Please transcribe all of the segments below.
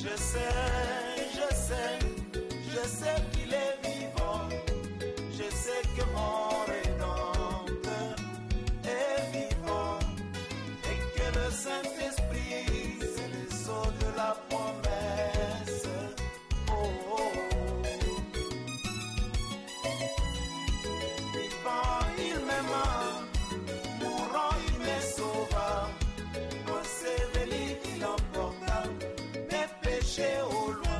Je sais qu'il est vivant. Je sais que mon Rédempteur est vivant et que le Saint-Esprit, c'est le sceau de la promesse. Oh, oh, oh. Vivant, il m'aima, mourant, il me sauva. Enseveli, il emporta mes péchés au loin.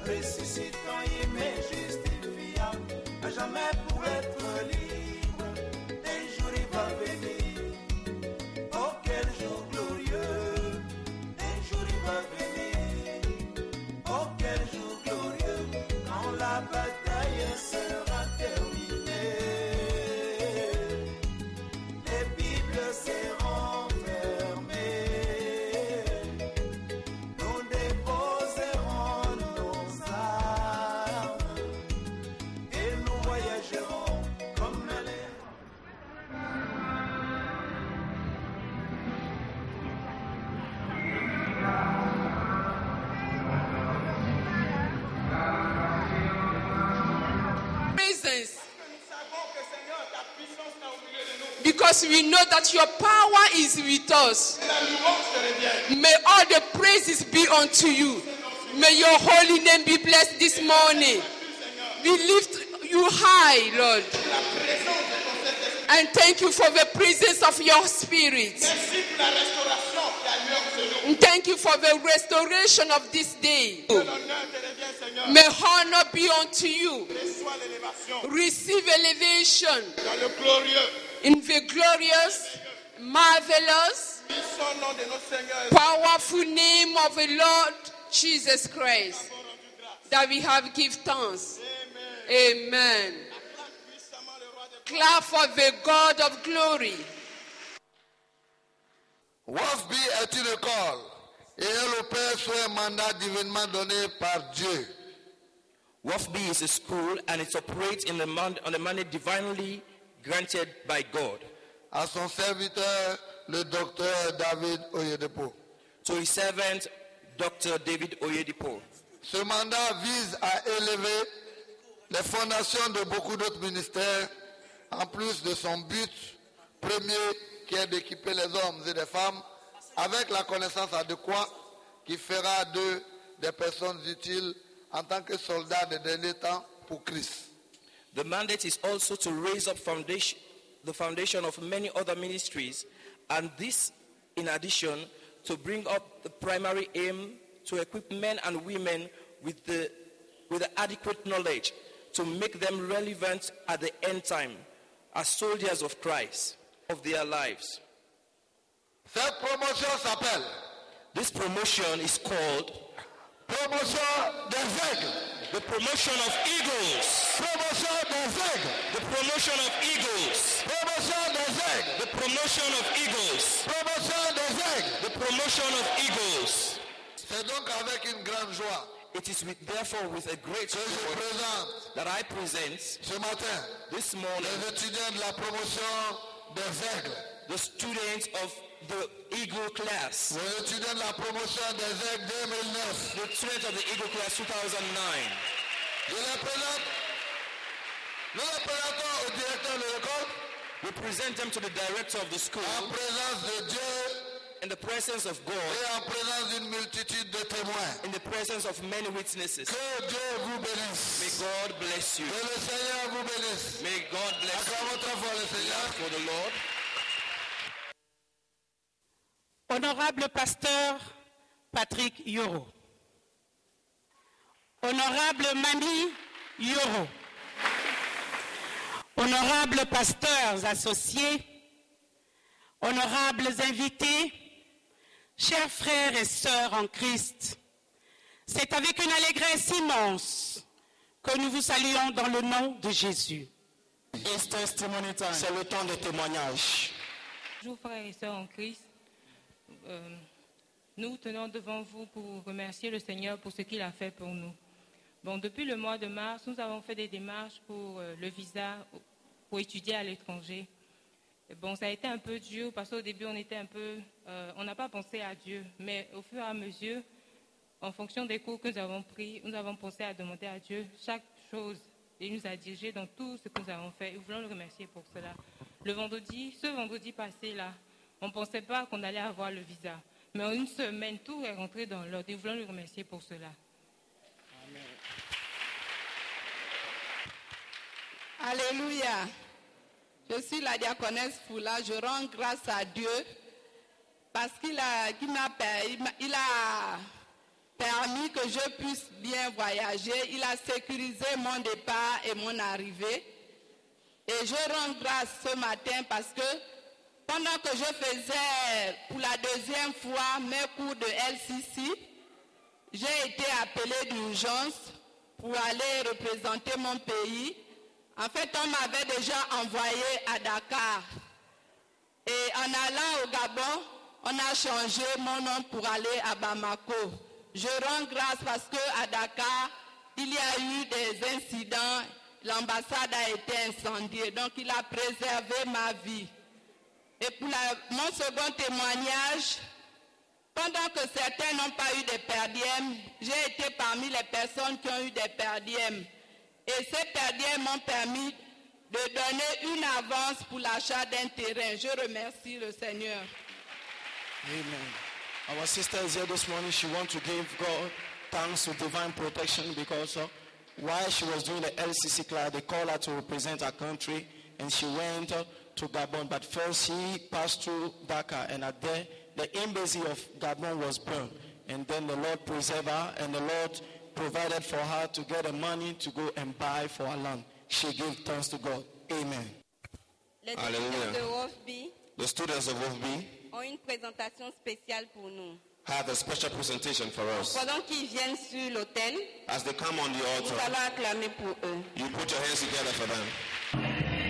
Ressuscitant, il me justifia à jamais pour être libre. Un jour il va venir, oh quel jour glorieux. Un jour il va venir, oh quel jour glorieux. Quand la bataille sera terminée, les Bibles seront fermées. Nous déposerons nos armes et nous voyagerons comme l'air. Presence. Because we know that your power is with us. May all the praises be unto you. May your holy name be blessed this morning. We lift you high, Lord. And thank you for the presence of your spirit. And thank you for the restoration of this day. May honor be unto you. Receive elevation in the glorious, marvelous, powerful name of the Lord Jesus Christ, that we have give thanks. Amen. Clap for the God of glory. WAFB est une école et elle opère sur un mandat divinement donné par Dieu. WAFB is a school and it operates on the mandate divinely granted by God. À son serviteur, le docteur David Oyedepo. To his servant, Dr. David Oyedepo. Ce mandat vise à élever les fondations de beaucoup d'autres ministères, en plus de son but premier qui est d'équiper les hommes et les femmes avec la connaissance adéquate qui fera d'eux des personnes utiles en tant que soldats de dernier temps pour Christ. The mandate is also to raise up the foundation of many other ministries, and this in addition to bring up the primary aim to equip men and women with the adequate knowledge to make them relevant at the end time as soldiers of Christ of their lives. Cette promotion s'appelle This promotion is called promotion des aigles. the promotion of eagles. Promotion des aigles. The promotion of eagles. Promotion des aigles. The promotion of eagles. Promotion des aigles. The promotion of eagles. C'est donc avec une grande joie It is therefore with a great que je joy présente that I present ce matin this morning les étudiants de la promotion des aigles. the students of the Eagle class, Les étudiants de la promotion des aigles 2009. the students of the Eagle class 2009. Je les présente. Nous les présentons au directeur de l'école We present them to the director of the school en présence de Dieu in the presence of God, et en présence d'une multitude de témoins. in the presence of many witnesses. Que Dieu vous bénisse. May God bless you. Que le Seigneur vous bénisse. May God bless you. Acclamons très fort le Seigneur. For the Lord. Honorable pasteur Patrick Yoro. Honorable Mami Yoro. Honorables pasteurs associés, honorables invités, chers frères et sœurs en Christ, c'est avec une allégresse immense que nous vous saluons dans le nom de Jésus. C'est le temps de témoignage. Bonjour frères et sœurs en Christ. Nous tenons devant vous pour remercier le Seigneur pour ce qu'il a fait pour nous. Bon, depuis le mois de mars, nous avons fait des démarches pour le visa pour étudier à l'étranger. Bon, ça a été un peu dur parce qu'au début, on n'a pas pensé à Dieu. Mais au fur et à mesure, En fonction des cours que nous avons pris, nous avons pensé à demander à Dieu chaque chose et il nous a dirigés dans tout ce que nous avons fait. Nous voulons le remercier pour cela. Ce vendredi passé là, on ne pensait pas qu'on allait avoir le visa. Mais en une semaine, tout est rentré dans l'ordre et nous voulons le remercier pour cela. Alléluia. Je suis la diaconesse Foula. Je rends grâce à Dieu parce qu'il a permis que je puisse bien voyager. Il a sécurisé mon départ et mon arrivée. Et je rends grâce ce matin parce que pendant que je faisais pour la deuxième fois mes cours de LCC, j'ai été appelée d'urgence pour aller représenter mon pays. En fait, on m'avait déjà envoyé à Dakar. Et en allant au Gabon, on a changé mon nom pour aller à Bamako. Je rends grâce parce qu'à Dakar, il y a eu des incidents. L'ambassade a été incendiée. Donc, il a préservé ma vie. Et pour mon second témoignage, pendant que certains n'ont pas eu de per diem, j'ai été parmi les personnes qui ont eu des per diem. Et ces per diem m'ont permis de donner une avance pour l'achat d'un terrain. Je remercie le Seigneur. Amen. Our sister is here this morning. She wants to give God thanks for divine protection because while she was doing the LCC class, they called her to represent her country and she went to Gabon. But first she passed through Dakar and at there, the embassy of Gabon was burned. And then the Lord preserved her and the Lord provided for her to get the money to go and buy for her land. She gave thanks to God. Amen. Les étudiants de WOFB The students of WOFB ont une présentation spéciale pour nous. have a special presentation for us. Pendant qu'ils viennent sur l'autel, As they come on the nous altar, allons acclamer pour eux. you put your hands together for them.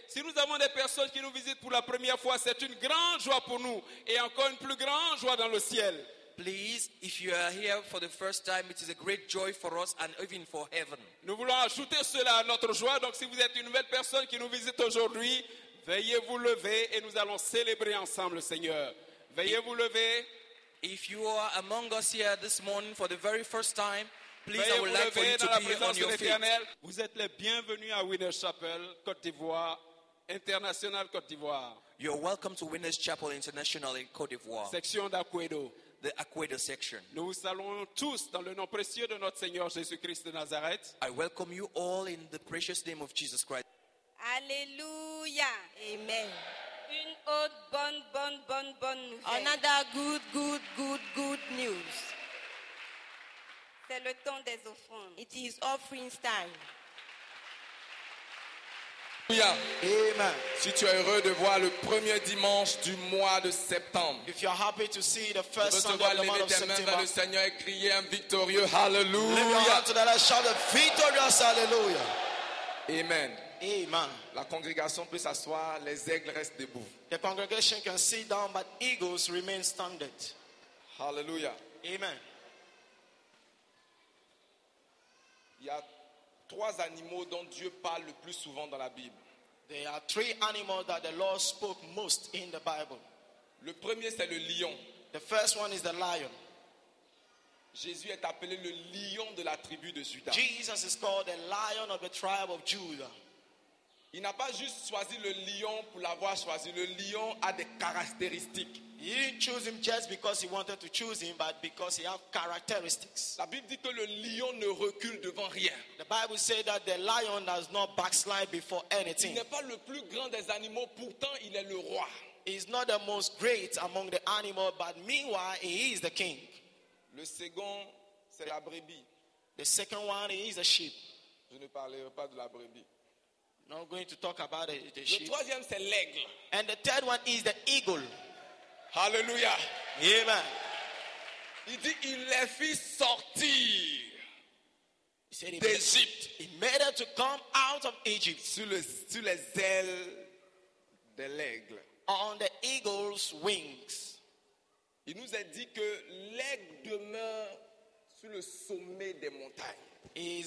Si nous avons des personnes qui nous visitent pour la première fois, c'est une grande joie pour nous et encore une plus grande joie dans le ciel. Please, if you are here for the first time, it is a great joy for us and even for heaven. Nous voulons ajouter cela à notre joie. Donc si vous êtes une nouvelle personne qui nous visite aujourd'hui, veuillez vous lever et nous allons célébrer ensemble le Seigneur. Veuillez vous lever. If you are among us here this morning for the very first time, please, Veuillez I would vous like for lever you dans to la be on présence de your feet. l'Éternel. Vous êtes les bienvenus à Winners Chapel, Côte d'Ivoire, International Côte d'Ivoire. You're welcome to Winners Chapel International in Côte d'Ivoire, Section d'Akwedo. the Akwedo section. Nous vous saluons tous dans le nom précieux de notre Seigneur Jésus-Christ de Nazareth. I welcome you all in the precious name of Jesus Christ. Alléluia. Amen. Une autre bonne nouvelle. Another good news. C'est le temps des offrandes. It is offerings time. Amen. Si tu es heureux de voir le premier dimanche du mois de septembre, If you are happy to see the first Sunday recevoir of the month lever of tes mains vers September, le Seigneur et crier un victorieux lift your Hallelujah. hand to the Lord, shout a victorious hallelujah. Amen. Amen. La congrégation peut s'asseoir, les aigles restent debout. The congregation can sit down, but eagles remain standing. Hallelujah. Amen. Il y a 3 animaux dont Dieu parle le plus souvent dans la Bible. There are 3 animals that the Lord spoke most in the Bible. Le premier, c'est le lion. The first one is the lion. Jésus est appelé le lion de la tribu de Juda. Jesus is called the lion of the tribe of Judah. Il n'a pas juste choisi le lion pour l'avoir choisi. Le lion a des caractéristiques. He didn't choose him just because he wanted to choose him, but because he has characteristics. La Bible dit que le lion ne recule devant rien. The Bible says that the lion does not backslide before Il anything. n'est pas le plus grand des animaux, pourtant il est le roi. He's not the most great among the animals, but meanwhile he is the king. Le second, c'est la brebis. The second one is the sheep. Je ne parlerai pas de la brebis. Not going to talk about the Le sheep. troisième, c'est l'aigle. And the third one is the eagle. Alléluia. Amen. Il dit, il les fit sortir He said d'Égypte he made them to come out of Egypt sur les ailes de l'aigle. on the eagle's wings. Il nous a dit que l'aigle demeure sur le sommet des montagnes. He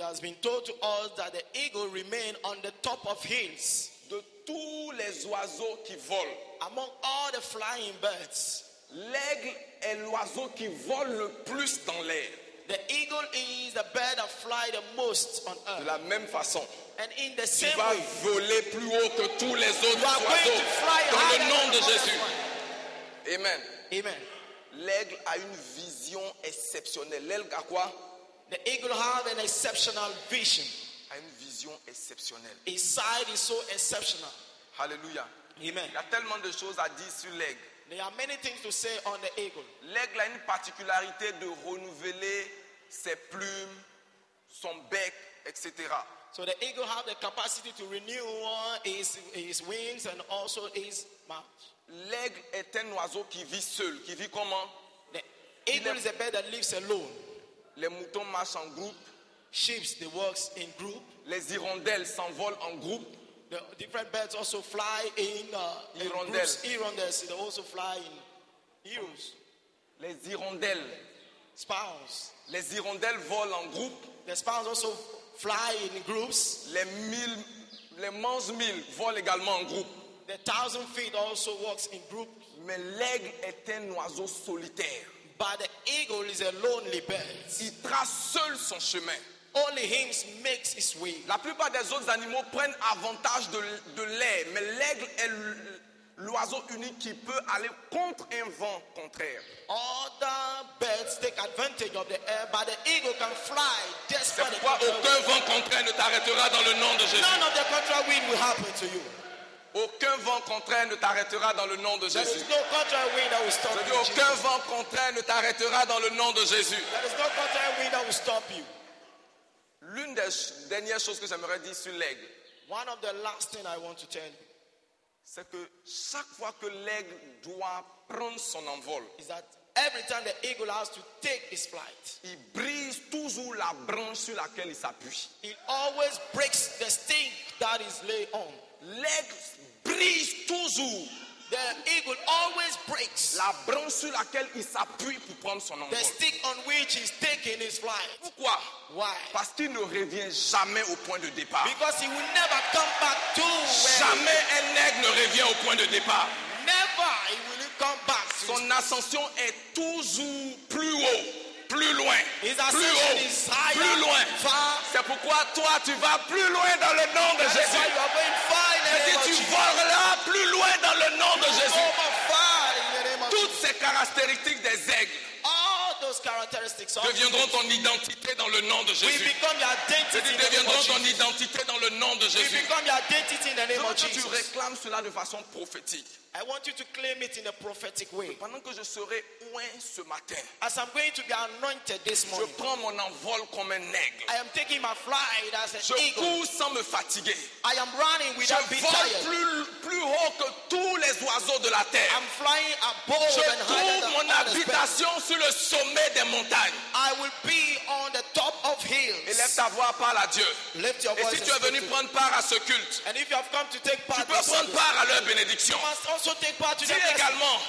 has been told to us that the eagle remains on the top of hills. De tous les oiseaux qui volent, Among all the flying birds, l'aigle est l'oiseau qui vole le plus dans l'air. the eagle is the bird that flies the most on De earth. la même façon, And in the tu same vas way, voler plus haut que tous les autres you are going oiseaux to fly dans higher le nom than de the Jésus. others. Amen. Amen. L'aigle a une vision exceptionnelle. L'aigle a quoi? The eagle has an exceptional vision. A une vision exceptionnelle. His sight is so exceptional. Alléluia. Amen. Il y a tellement de choses à dire sur l'aigle. There are many things to say on the eagle. L'aigle a une particularité de renouveler ses plumes, son bec, etc. So the eagle has the capacity to renew his wings and also his mouth. L'aigle est un oiseau qui vit seul. Qui vit comment? The eagle is a bird that lives alone. Les moutons marchent en groupe. Sheep, they work in group. Les hirondelles s'envolent en groupe. The different birds also fly in Hirondelles. groups. Hirondelles, they also fly in heroes. Les hirondelles. Sparrows. Les hirondelles volent en groupe. The sparrows also fly in groups. Les 11 000 volent également en groupe. The 1,000 feet also walks in group. Mais l'aigle est un oiseau solitaire. But the eagle is a lonely bird. Il trace seul son chemin. Only him makes his way. La plupart des autres animaux prennent avantage de l'air, mais l'aigle est l'oiseau unique qui peut aller contre un vent contraire. Other birds take advantage of the air, but the eagle can fly C'est despite the pourquoi contrary aucun wind. vent contraire ne t'arrêtera dans le nom de Jésus. None of the contrary wind will happen to you. Aucun vent contraire ne t'arrêtera dans le nom de There Jésus. is no contrary wind that will stop Je dis, you. aucun Jesus. vent contraire ne t'arrêtera dans le nom de Jésus. There is no contrary wind that will stop you. L'une des dernières choses que j'aimerais dire sur l'aigle, One of the last thing I want to tell you c'est que chaque fois que l'aigle doit prendre son envol, is that every time the eagle has to take his flight, il brise toujours la branche sur laquelle il s'appuie. it always breaks the stake that is laid on. L'aigle brise toujours The eagle always breaks la branche sur laquelle il s'appuie pour prendre son envol. the stick on which he's taking his flight. Pourquoi? Why? Parce qu'il ne revient jamais au point de départ. Because he will never come back to where Jamais un aigle ne revient au point de départ. never he will come back to Son ascension est toujours plus haut, plus loin, his plus ascension haut, is higher, plus loin. far. C'est pourquoi toi tu vas plus loin dans le nom de That is why Jésus. you are going far in the Je name dis of tu Jesus. voleras plus loin dans le nom de Jésus. Over far in the name of Toutes Jesus. ces caractéristiques des aigles All those characteristics deviendront ton identité dans le nom de we Jésus. become your Je identity dis in the name deviendront of ton Jesus. identité dans le nom de We Jésus. become your identity in the Je name veux of que tu Jesus. réclames cela de façon prophétique. I want you to claim it in a prophetic way. Pendant que je serai loin ce matin, As I'm going to be anointed this je morning, prends mon envol comme un aigle. I am taking my flight as Je an eagle. cours sans me fatiguer. I am running Je without being vole tired. plus haut que tous les oiseaux de la terre. I'm flying above Je and higher trouve than mon all the birds. habitation sur le sommet des montagnes. I will be on the top of hills. Élève ta voix, parle à Dieu. Lift your Et voice si and tu es speak venu to prendre part à ce culte, And if you have come to take tu part peux in this prendre service, part à leur bénédiction. you must also take part in Dis the blessing. également,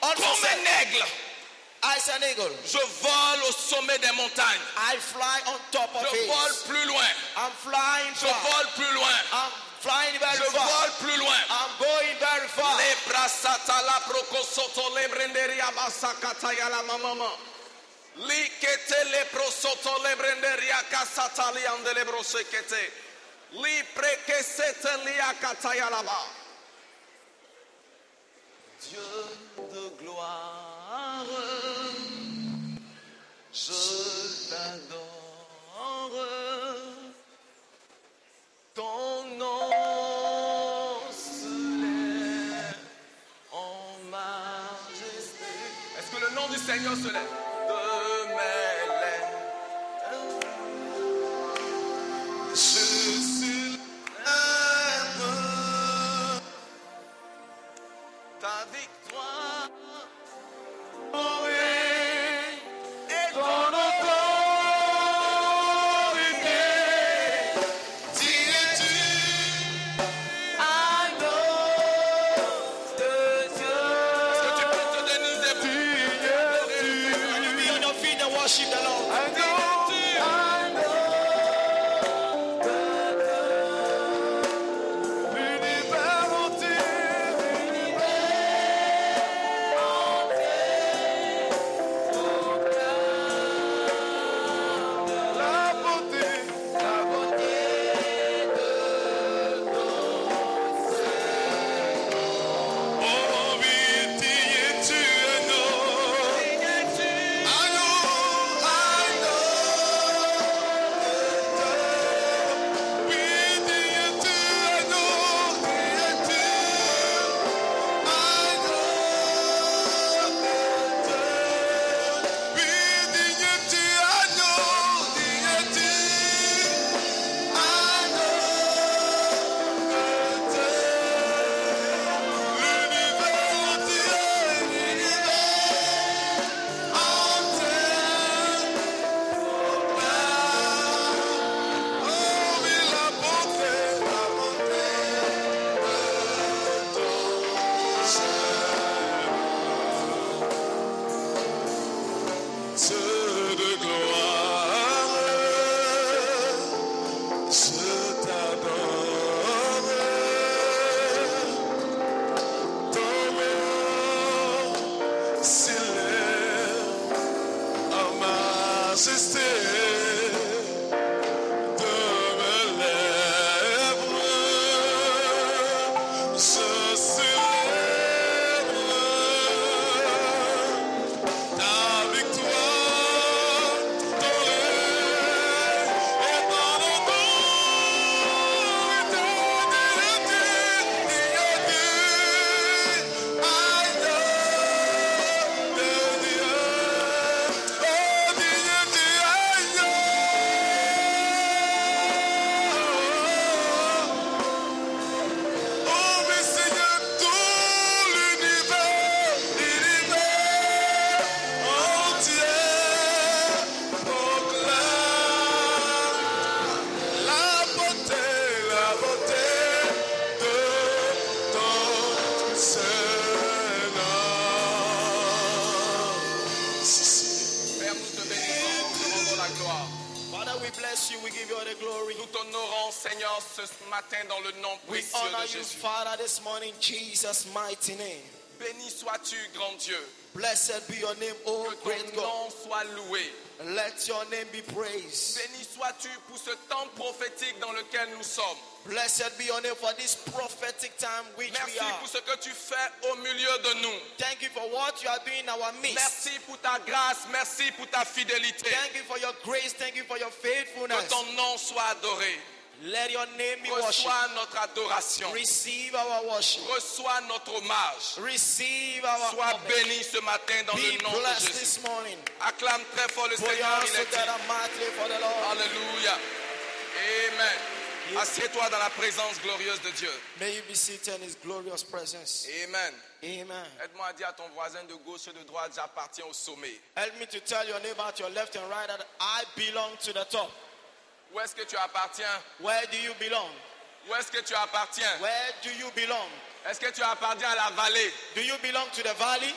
Also comme say, un aigle, as an eagle, je vole au sommet des montagnes. I fly on top of Je vole hills. plus loin. I'm flying Je far. vole plus loin. I'm flying Je very far. vole plus loin. I'm going very far. Les brasata la prokosoto le brenderia basakata ya la mama. Li kete le prosoto le brenderia kasata li ande le brosekete. Li prekesete li akata ya la ba. Dieu de gloire, je t'adore. Ton nom s'élève en majesté. Est-ce que le nom du Seigneur se lève? De mes lèvres, je célèbre ta victoire. Oh, et ton autorité. Dis-tu, agneau de Dieu. Est-ce que tu peux te donner des Be on your feet and worship the Lord. Nous t'honorons, Seigneur, ce matin dans le nom We précieux honor de you, Jésus. Father, this morning, Jesus' mighty name. Béni sois-tu, grand Dieu. Blessed be your name, O Que great ton God. nom soit loué. Let your name be praised. Béni sois-tu pour ce temps prophétique dans lequel nous sommes. Blessed be your name for this prophetic time which Merci we are. pour ce que tu fais au milieu de nous. Thank you for what you are doing in our midst. Merci pour ta grâce, merci pour ta fidélité. Thank you for your grace. Thank you for your faithfulness. Que ton nom soit adoré. Let your name be worshipped. Reçois notre adoration. Receive our worship. Reçois notre hommage. Receive our Sois homage. béni ce matin dans Be le nom de blessed Jésus. this morning. Acclame très fort le Put your Seigneur, hands il est together dit. mightily for the Lord. Alléluia. Amen. Assieds-toi dans la présence glorieuse de Dieu. May you be seated in His glorious presence. Amen. Amen. Aide-moi à dire à ton voisin de gauche et de droite, j'appartiens au sommet. Help me to tell your neighbor at your left and right that I belong to the top. Où est-ce que tu appartiens? Where do you belong? Où est-ce que tu appartiens? Where do you belong? Est-ce que tu appartiens à la vallée? Do you belong to the valley?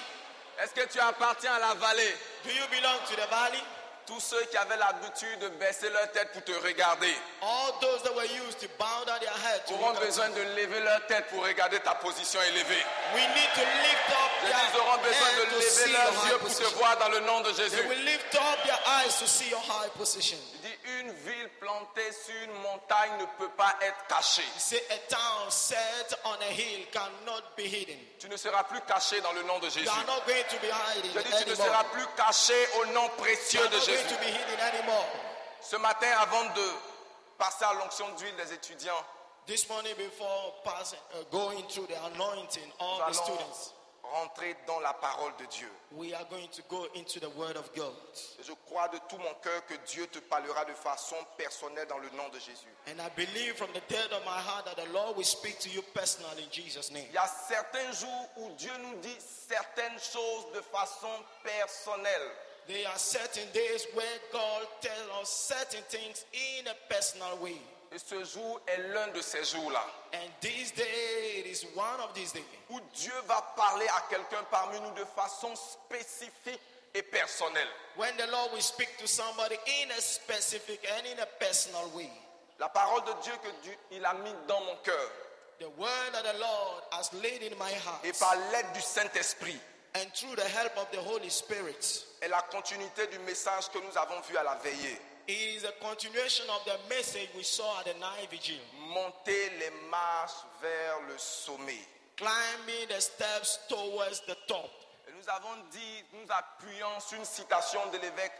Est-ce que tu appartiens à la vallée? Do you belong to the valley? tous ceux qui avaient l'habitude de baisser leur tête pour te regarder All those that were used to bow down their head to auront look at besoin you. de lever leur tête pour regarder ta position élevée. We need to lift up Je their dis, ils auront besoin head de to lever see leurs your high yeux pour te position. voir dans le nom de They Jésus. will lift up their eyes to see your high position. Je dis, une ville plantée sur une montagne ne peut pas être cachée. You say a town set on a hill cannot be hidden. Tu ne seras plus caché dans le nom de Jésus. You are not going to be hiding Je dis, tu ne anymore. seras plus caché au nom You précieux are de not going Jésus. to be hidden anymore. Ce matin, avant de passer à l'onction d'huile des étudiants, This morning before going through the anointing of nous the allons students, rentrer dans la parole de Dieu. we are going to go into the word of God. Je crois de tout mon cœur que Dieu te parlera de façon personnelle dans le nom de Jésus. And I believe from the depth of my heart that the Lord will speak to you personally in Jesus' name. Il y a certains jours où Dieu nous dit certaines choses de façon personnelle. There are certain days where God tells us certain things in a personal way. Et ce jour est l'un de ces jours-là. And this day, it is one of these days. Où Dieu va parler à quelqu'un parmi nous de façon spécifique et personnelle. When the Lord will speak to somebody in a specific and in a personal way. La parole de Dieu que Dieu il a mis dans mon cœur. The word that the Lord has laid in my heart. Et par l'aide du Saint-Esprit. And through the help of the Holy Spirit. Et la continuité du message que nous avons vu à la veillée. It is a continuation of the message we saw at the night vigil. Monter les marches vers le sommet. Climbing the steps towards the top. Et nous avons dit, nous appuyons sur une citation de l'évêque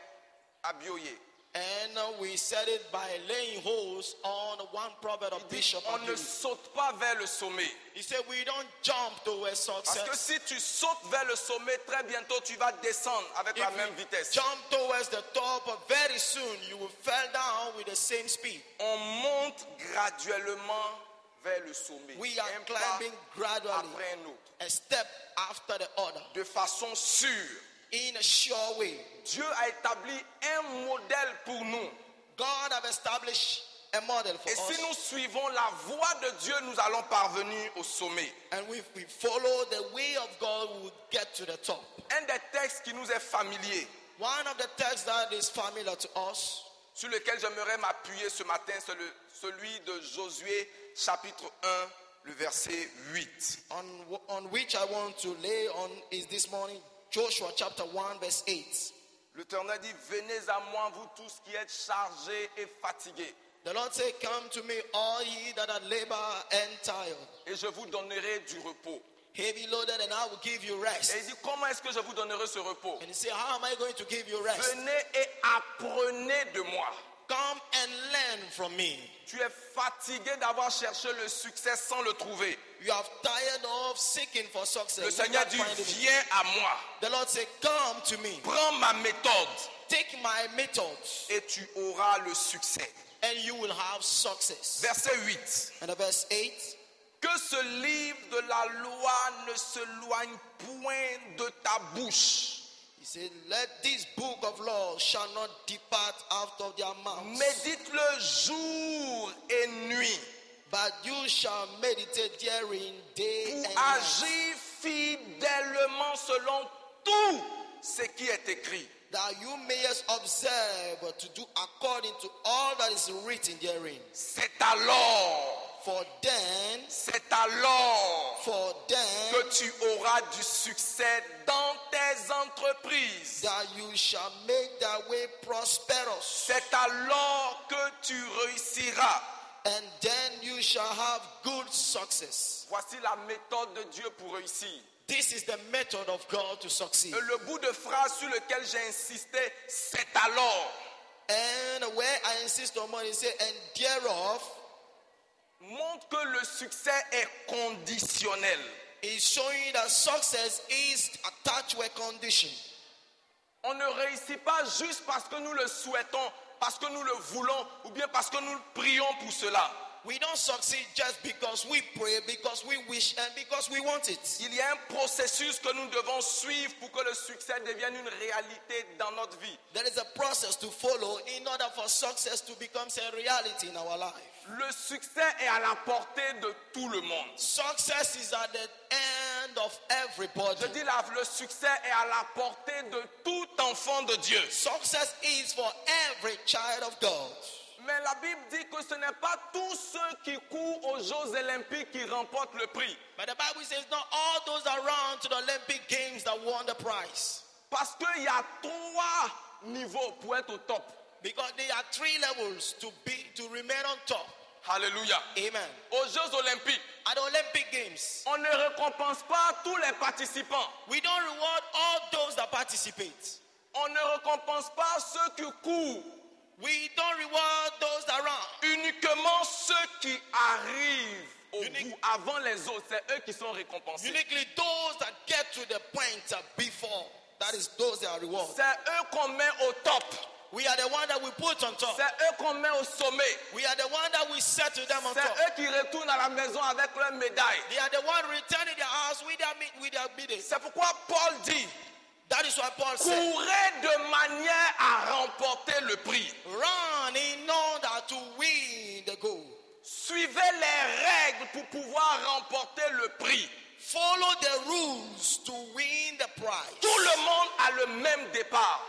Abioye. And we said it by laying holes on one proverb of Bishop On ne Abioye. saute pas vers le sommet. He said we don't jump towards Parce que success. si tu sautes vers le sommet, très bientôt tu vas descendre avec la If même you vitesse. jump towards the top, very soon you will fall down with the same speed. On monte graduellement vers le sommet. We are Un pas climbing gradually, après un autre. a step after the other, De façon sûre. in a sure way. Dieu a établi un modèle pour nous. God have established a model for Et us. si nous suivons la voie de Dieu, nous allons parvenir au sommet. And if we follow the way of God, we will get to the top. Un des textes qui nous est familier, One of the texts that is familiar to us, sur lequel j'aimerais m'appuyer ce matin, c'est celui de Josué, chapitre 1, le verset 8. on which I want to lay on is this morning, Joshua chapter 1 verse 8. L'Éternel dit, venez à moi, vous tous qui êtes chargés et fatigués, The Lord said, come to me, all ye that are labor and tired, et je vous donnerai du repos. heavy loaded, and I will give you rest. Et il dit, comment est-ce que je vous donnerai ce repos? And he said, how am I going to give you rest? Venez et apprenez de moi. Come and learn from me. Tu es fatigué d'avoir cherché le succès sans le trouver. You are tired of seeking for success. Le Seigneur dit, without finding it. viens à moi. The Lord said, come to me. Prends ma méthode Take my methods, et tu auras le succès. and you will have success. Verset 8. And verse 8. Que ce livre de la loi ne s'éloigne point de ta bouche. He said, let this book of law shall not depart out of their mouths, Médite-le jour et nuit but you shall meditate therein day pour and night, agir fidèlement selon tout ce qui est écrit. that you mayest observe to do according to all that is written therein. C'est alors, For then que tu auras du succès dans tes entreprises. that you shall make thy way prosperous, C'est alors que tu réussiras. and then you shall have good success. Voici la méthode de Dieu pour réussir. This is the method of God to succeed. Et le bout de phrase sur lequel j'ai insisté, c'est alors. And where I insist on what he said, and thereof, Montre que le succès est conditionnel. is showing that success is attached to a condition. On ne réussit pas juste parce que nous le souhaitons, parce que nous le voulons, ou bien parce que nous prions pour cela. We don't succeed just because we pray, because we wish, and because we want it. Il y a un processus que nous devons suivre pour que le succès devienne une réalité dans notre vie. There is a process to follow in order for success to become a reality in our life. Le succès est à la portée de tout le monde. Success is at the end hand of everybody. Je dis le succès est à la portée de tout enfant de Dieu. Success is for every child of God. Mais la Bible dit que ce n'est pas tous ceux qui courent aux Jeux Olympiques qui remportent le prix. But the Bible says not all those that run to the Olympic Games that won the prize. Parce qu'il y a 3 niveaux pour être au top. Because there are 3 levels to remain on top. Alléluia. Amen. Aux Jeux Olympiques, at the Olympic Games, on ne récompense pas tous les participants. We don't reward all those that participate. On ne récompense pas ceux qui courent. We don't reward those that run. Uniquement ceux qui arrivent au bout avant les autres, c'est eux qui sont récompensés. Uniquely those that get to the point before, that is those that are rewarded. C'est eux qu'on met au top. We are the one that we put on top. C'est eux qu'on met au sommet. We are the one that we set to them on top. C'est eux qui retournent à la maison avec leur médaille. They are the one returning their house with their bidding. C'est pourquoi Paul dit, that is why Paul said, courez de manière à remporter le prix. Run in order to win the goal. Suivez les règles pour pouvoir remporter le prix. Follow the rules to win the prize. Tout le monde a le même départ.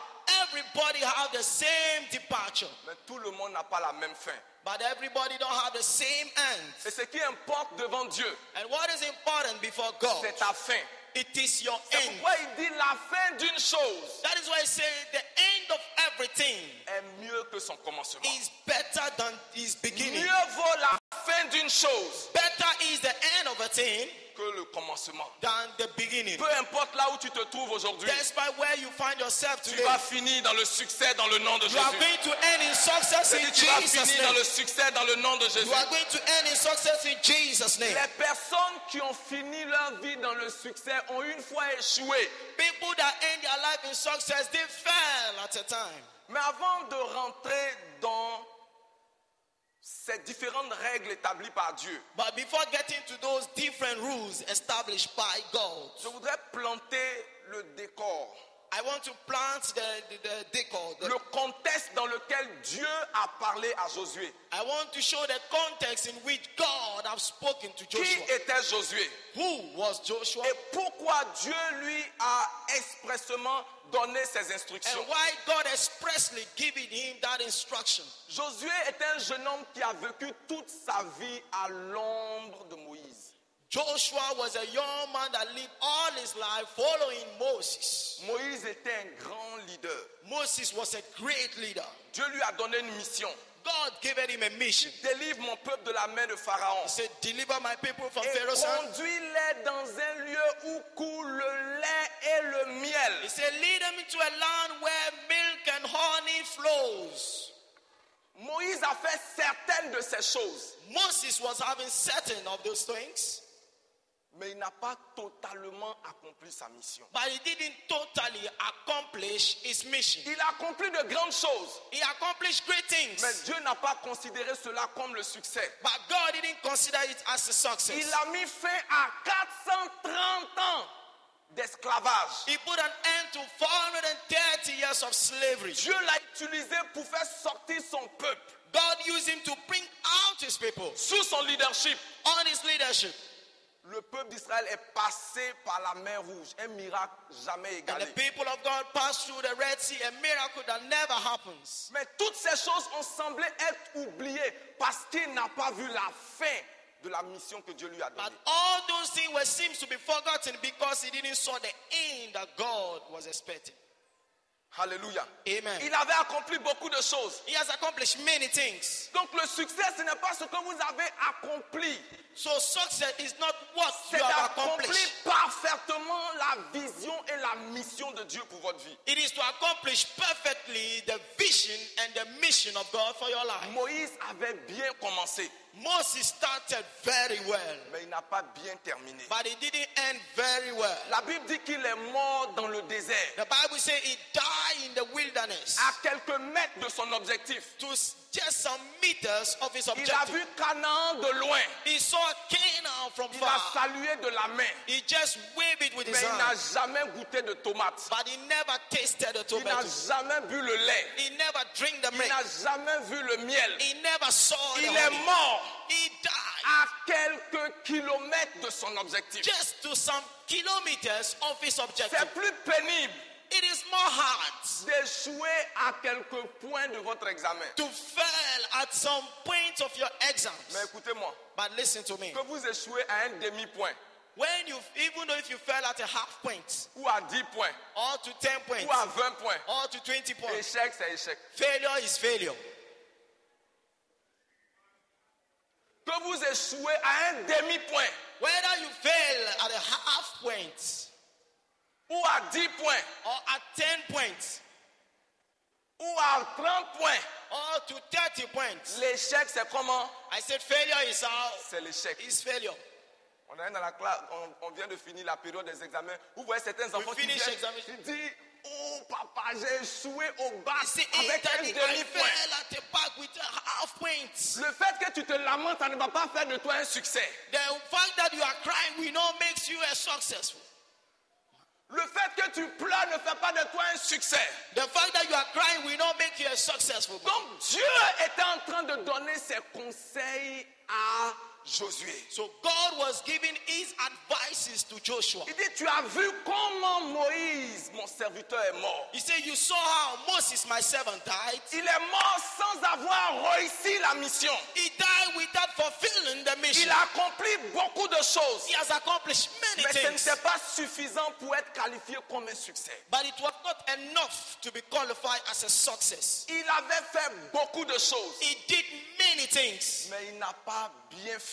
Everybody have the same departure. Mais tout le monde n'a pas la même fin. But everybody don't have the same end. Et ce qui importe devant Dieu, and what is important before God, c'est ta fin. It is your c'est end. Pourquoi il dit la fin d'une chose. That is why he says the end of everything est mieux que son commencement. Is better than his beginning. Mieux vaut la fin d'une chose. Better is the end of a thing que le commencement. Than the beginning. Peu importe là où tu te trouves aujourd'hui. Despite where you find yourself today. Tu vas finir dans le succès dans le nom de Jésus. You are going to end in success in Jesus' name. Tu vas finir dans le succès dans le nom de Jésus. You are going to end in success in Jesus' name. Les personnes qui ont fini leur vie dans le succès ont une fois échoué. People that end their life in success, they fell at a time. Mais avant de rentrer dans ces différentes règles établies par Dieu, but before getting to those different rules established by God, je voudrais planter le décor. I want to plant the decor. Le contexte dans lequel Dieu a parlé à Josué. I want to show the context in which God has spoken to Joshua. Qui était Josué? Who was Joshua? Et pourquoi Dieu lui a expressément donné ses instructions? And why God expressly given him that instruction? Josué est un jeune homme qui a vécu toute sa vie à l'ombre de Moïse. Joshua was a young man that lived all his life following Moses. Moïse était un grand leader. Moses was a great leader. Dieu lui a donné une mission. God gave him a mission. Délivre mon peuple de la main de Pharaon. He said, deliver my people from et Pharaoh's hand. Conduis-les dans un lieu où coule le lait et le miel. He said, lead them into a land where milk and honey flows. Moïse a fait certaines de ces choses. Moses was having certain of those things. Mais il n'a pas totalement accompli sa mission. But he didn't totally accomplish his mission. Il a accompli de grandes choses. He accomplished great things. Mais Dieu n'a pas considéré cela comme le succès. But God didn't consider it as a success. Il a mis fin à 430 ans d'esclavage. He put an end to 430 years of slavery. Dieu l'a utilisé pour faire sortir son peuple. God used him to bring out his people. Sous son leadership. On his leadership. Le peuple d'Israël est passé par la mer Rouge, un miracle jamais égalé. And the people of God passed through the Red Sea, a miracle that never happens. Mais toutes ces choses ont semblé être oubliées parce qu'il n'a pas vu la fin de la mission que Dieu lui a donnée. But all those things seems to be forgotten because he didn't saw the end that God was expecting. Alléluia. Amen. Il avait accompli beaucoup de choses. He has accomplished many things. Donc le succès, ce n'est pas ce que vous avez accompli. So success is not what c'est you have d'accomplir accomplished. Parfaitement la vision et la mission de Dieu pour votre vie. It is to accomplish perfectly the vision and the mission of God for your life. Moïse avait bien commencé. Moses started very well. Mais il n'a pas bien terminé. But it didn't end very well. La Bible dit qu'il est mort dans le désert. The Bible says he died in the wilderness. À quelques mètres de son objectif. To just some meters of his objective. Il a vu Canaan de loin. He saw Canaan from far. Il a salué de la main. He just waved it with his hand. Mais il n'a jamais goûté de tomate. But he never tasted the tomato. Il n'a jamais bu le lait. He never drank the milk. Il n'a jamais vu le miel. He never saw the honey. Il est mort. He died. à quelques kilomètres de son objectif. Just to some kilometers of his objective. C'est plus pénible It is more hard d'échouer à quelques points de votre examen. to fail at some point of your exams. Mais écoutez-moi, But listen to me. que vous échouez à un demi-point, When you, even though if you fail at a half point, ou à 10 points, or to 10 points, ou à 20 points, or to 20 points, échec, c'est échec. failure is failure. Que vous échouez à un demi-point, Whether you fail at a half point, ou à 10 points, or at 10 points, ou à 30 points, or to 30 points, l'échec, c'est comment? I said failure is how C'est l'échec. is failure. On est dans la classe, on vient de finir la période des examens. Vous voyez certains enfants qui finish viennent, examination. qui disent, oh papa, j'ai échoué au bac You see, avec un Daddy, I demi-point. fail at a back with a half point. Le fait que tu te lamentes, ça ne va pas faire de toi un succès. The fact that you are crying will not make you a successful. Le fait que tu pleures ne fait pas de toi un succès. The fact that you are crying will not make you a successful. Donc Dieu était en train de donner ses conseils à Josué. So God was giving his advices to Joshua. Il dit, tu as vu comment Moïse, mon serviteur, est mort. He said, you saw how Moses, my servant, died. Il est mort sans avoir réussi la mission. He died without fulfilling the mission. Il a accompli beaucoup de choses. He has accomplished many Mais ce things. n'était pas suffisant pour être qualifié comme un succès. But it was not enough to be qualified as a success. Il avait fait beaucoup de choses. He did many things. Mais il n'a pas bien fini.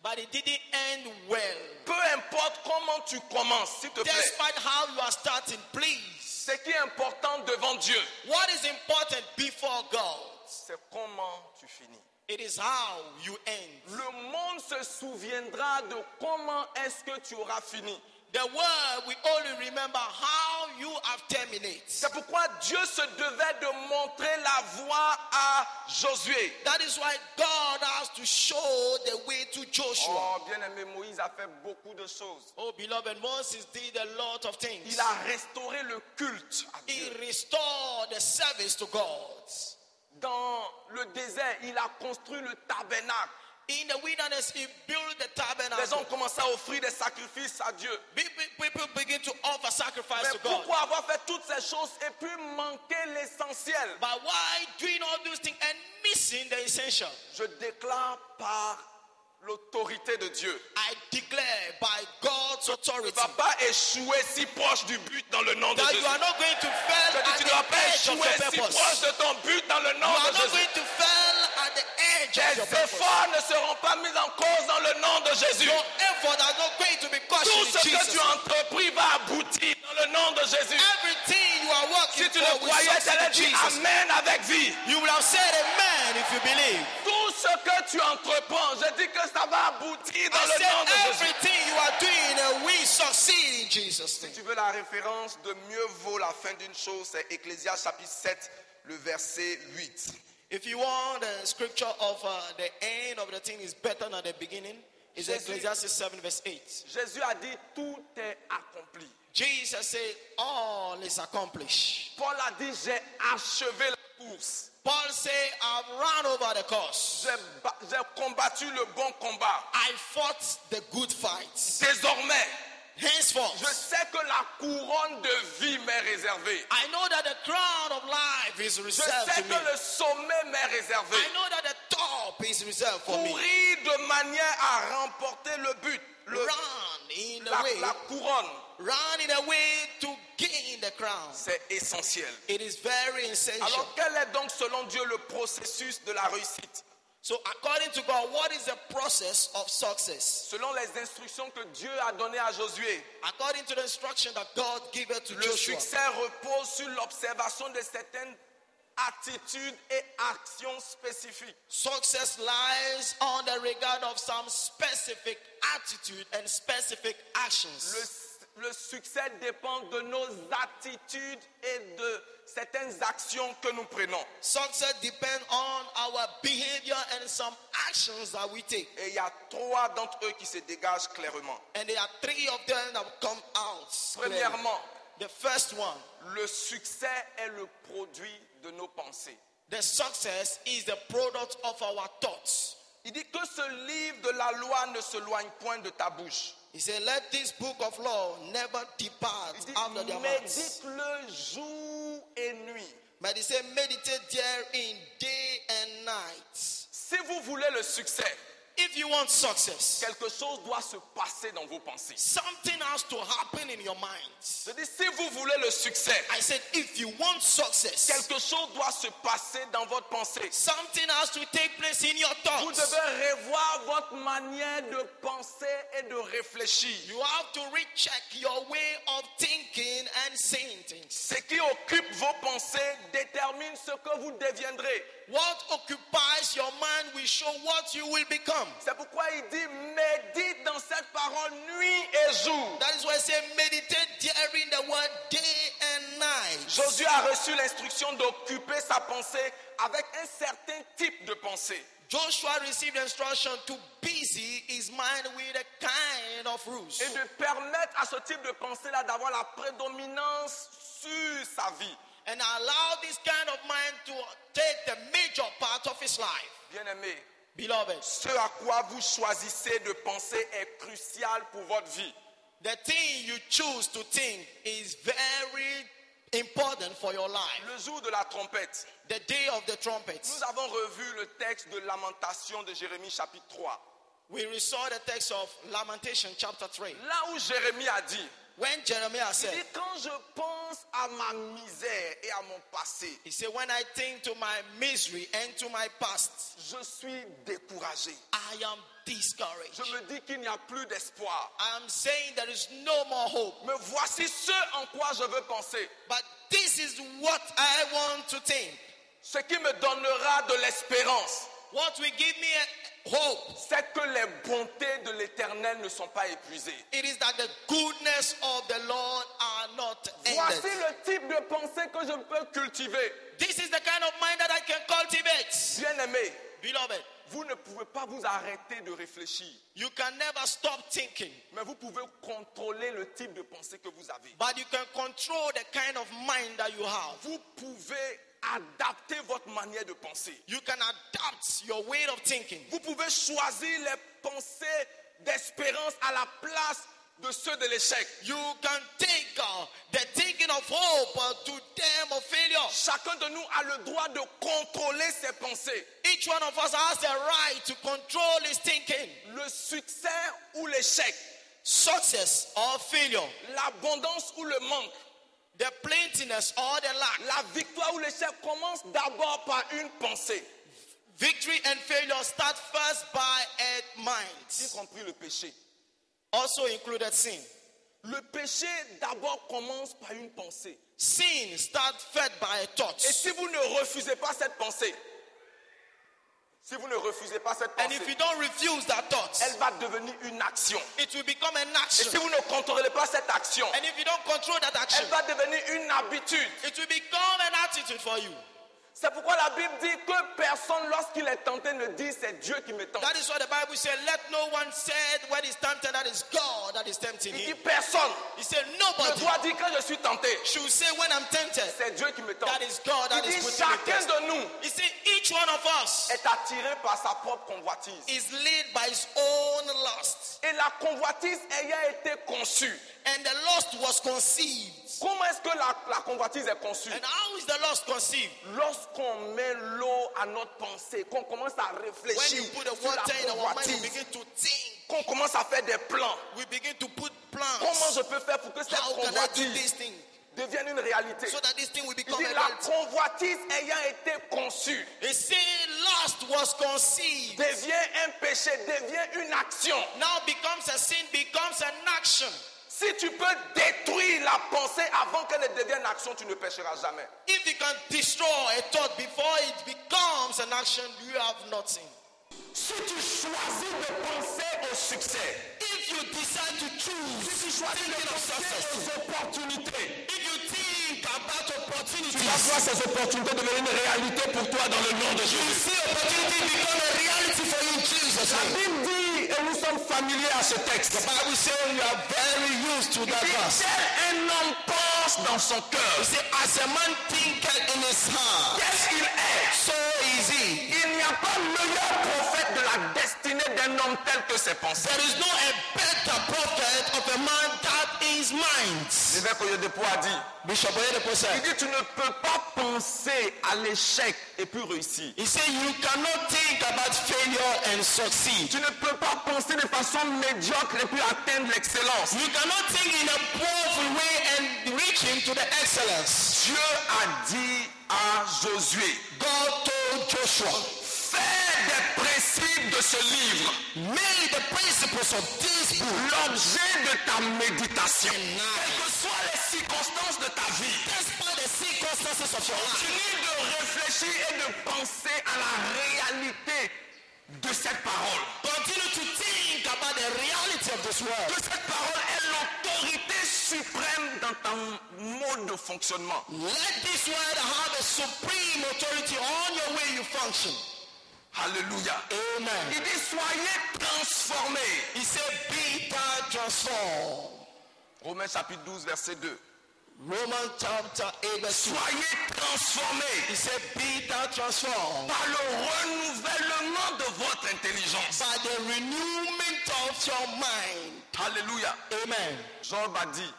But it didn't end well. Peu importe comment tu commences, s'il te plaît. Despite how you are starting, please. Ce qui est important devant Dieu, What is important before God? c'est comment tu finis. It is how you end. Le monde se souviendra de comment est-ce que tu auras fini. The world will only remember how you have terminated. C'est pourquoi Dieu se devait de montrer la voie à Josué. That is why God has to show the way to Joshua. Oh, bien-aimé, Moïse a fait beaucoup de choses. Oh, beloved, Moses did a lot of things. Il a restauré le culte à He Dieu. restored the service to God. Dans le désert, il a construit le tabernacle. In the wilderness, he built the Les tabernacle. gens ont commencé à offrir des sacrifices à Dieu. People begin to offer sacrifice Mais to God. pourquoi avoir fait toutes ces choses et puis manquer l'essentiel? But why doing all those things and missing the essential? Je déclare par l'autorité de Dieu. I declare by God's Tu ne authority vas pas échouer si proche du but dans le nom de that Jésus. you are not going to fail Je dis, at tu the ne vas pas edge of échouer your si purpose. proche de ton but dans le You nom are de not Jésus. going to fail at the edge of your Tes purpose. efforts ne seront pas mis en cause dans le nom de Jésus. Your effort are not going to be Tout questioned ce in que Jesus' tu as entrepris va aboutir dans le nom de Jésus. Everything you are working Si tu for le will croyais, tu succeed allais in dire Jesus. Amen avec vie. You will have said amen if you believe. Tout ce que tu entreprends, je dis que ça va aboutir dans I le nom de said Jésus. everything you are doing will succeed in Jesus' Si name. tu veux la référence de mieux vaut la fin d'une chose, c'est Ecclésiaste chapitre 7, le verset 8. If you want the scripture of the end of the thing is better than the beginning, it's Jésus- Ecclesiastes 7 verse 8. Jésus a dit tout est accompli. Jesus said, all is accomplished. Paul a dit j'ai achevé la course. Paul said, I've run over the course. J'ai combattu le bon combat. I fought the good fight. Désormais, Henceforth, je sais que la couronne de vie m'est réservée. I know that the crown of life is Je reserved sais to que me. le sommet m'est réservé. I know that the top is reserved for me. Courir de manière à remporter le but. Run in a way. La couronne, Run in a way to gain the crown. c'est essentiel. It is very essential. Alors quel est donc selon Dieu le processus de la réussite? So according to God, what is the process of success? Selon les instructions que Dieu a données à Josué, According to the instruction that God gave to le Joshua, succès repose sur l'observation de certaines attitudes et actions spécifiques. success lies on the regard of some specific attitude and specific actions. Le succès dépend de nos attitudes et de certaines actions que nous prenons. Success depends on our behavior and some actions that we take. Et il y a 3 d'entre eux qui se dégagent clairement. And there are 3 of them that come out. clearly. Premièrement, The first one, le succès est le produit de nos pensées. the success is the product of our thoughts. Il dit que ce livre de la loi ne s'éloigne point de ta bouche. He said, let this book of law never depart Il dit, out of their mouths. médite-le jour et nuit. But he said, meditate therein day and night. Si vous voulez le succès, If you want success, quelque chose doit se passer dans vos pensées. something has to happen in your minds. Je dis, si vous voulez le succès, I said, if you want success, quelque chose doit se passer dans votre pensée. something has to take place in your Vous thoughts. devez revoir votre manière de penser et de réfléchir. You have to recheck your way of thinking and saying things. Ce qui occupe vos pensées détermine ce que vous deviendrez. What occupies your mind will show what you will become. C'est pourquoi il dit, médite dans cette parole nuit et jour. That is why I say meditate therein the word day and night. Josué a reçu l'instruction d'occuper sa pensée avec un certain type de pensée. Joshua received instruction to busy his mind with a kind of rules. Et de permettre à ce type de pensée-là d'avoir la prédominance sur sa vie. And allow this kind of mind to take the major part of his life. Bien-aimé, Beloved, ce à quoi vous choisissez de penser est crucial pour votre vie. the thing you choose to think is very important for your life. Le jour de la trompette, The day of the trumpet. nous avons revu le texte de Lamentation de Jérémie chapitre 3. We saw the text of Lamentation chapter 3. Là où Jérémie a dit, When Jeremiah il said, dit, quand je pense à ma misère et à mon passé, he said, when I think to my misery and to my past, je suis découragé. I am discouraged. Je me dis qu'il n'y a plus d'espoir. I'm saying there is no more hope. Mais voici ce en quoi je veux penser. But this is what I want to think. Ce qui me donnera de l'espérance, What will give me a hope, c'est que les bontés de l'Éternel ne sont pas épuisées. it is that the goodness of the Lord are not Voici ended. le type de pensée que je peux cultiver. This is the kind of mind that I can cultivate. Bien-aimé, Beloved, vous ne pouvez pas vous arrêter de réfléchir, you can never stop thinking, mais vous pouvez contrôler le type de pensée que vous avez. but you can control the kind of mind that you have. Vous pouvez adapter votre manière de penser. You can adapt your way of thinking. Vous pouvez choisir les pensées d'espérance à la place de ceux de l'échec. You can take the thinking of hope to them of failure. Chacun de nous a le droit de contrôler ses pensées. Each one of us has the right to control his thinking. Le succès ou l'échec, Success or failure, l'abondance ou le manque, the plentiness or the lack, la victoire ou l'échec commence d'abord par une pensée, victory and failure start first by a y mind, compris le péché. also included sin. Le péché d'abord commence par une pensée. Sin starts fed by a thought. Et si vous ne refusez pas cette pensée, si vous ne refusez pas cette And pensée, if you don't refuse that thought, elle va devenir une action. it will become an Et action. si vous ne contrôlez pas cette action, And if you don't control that action, elle va devenir une habitude. it will become an attitude for you. C'est pourquoi la Bible dit que personne, lorsqu'il est tenté, ne dit c'est Dieu qui me tente. That is what the Bible said. Let no one say when he's tempted that is God that is tempting Il him. dit personne He said ne nobody doit dire quand je suis tenté, should say when I'm tempted c'est Dieu qui me tente. that is God that Il is dit putting me chacun test. de nous He said each one of us est attiré par sa propre convoitise. is led by his own lust. Et la convoitise ayant été conçue. And the lust was conceived. Comment est-ce que la convoitise est conçue? And how is the lust conceived? Lorsqu'on met l'eau à notre pensée, qu'on commence à When réfléchir you put the sur la water in our mind, we convoitise, begin to think. qu'on commence à faire des plans. We begin to put plans. Comment je peux faire pour que cette How can I do convoitise this thing devienne une réalité? so that this thing will Il become dit a la reality? convoitise ayant été conçue He said lust was conceived. devient un péché, devient une action. Now becomes a sin, becomes an action. Si tu peux détruire la pensée avant qu'elle ne devienne action, tu ne pécheras jamais. If you can destroy a thought before it becomes an action, you have nothing. Si tu choisis de penser au succès, If you decide to choose si tu choisis de thinking of penser success, aux opportunités, if you think about tu vas opportunities, voir ces opportunités devenir une réalité pour toi dans le nom de you Jésus. see opportunity become a reality for you in Jesus' La name. Bible dit, et nous sommes familiers à ce texte, The Bible says you are very used to that verse. tel un homme pense dans son cœur, He said, as a man thinketh in his heart, qu'est-ce qu'il est? so is he. Il n'y a a pas meilleur prophète de la destinée d'un homme tel que ses pensées. There is no a better prophet of a man that is mind. L'évêque Oyedepo a dit, Bishop Oyedepo said, il dit tu ne peux pas penser à l'échec et puis réussir. He said you cannot think about failure and succeed. Tu ne peux pas penser de façon médiocre et puis atteindre l'excellence. You cannot think in a powerful way and reach him to the excellence. Dieu a dit à Josué, God told Joshua, fais des principes de ce livre, make the principles of this book l'objet de ta méditation. Quelles que soient les circonstances de ta vie, despite the circumstances of your life, continue de réfléchir et de penser à la réalité de cette parole. Continue to think about the reality of this word. Que cette parole est l'autorité suprême dans ton mode de fonctionnement. Let this word have a supreme authority on your way you function. Alléluia. Amen. Il dit soyez transformés. He said be thou transformed. Romains chapitre 12 verset 2. Romans chapter 8 verse 2. Soyez transformés. He said be thou transformed. Par le renouvellement de votre intelligence. By the renewment of your mind. Alléluia. Amen. Job a dit,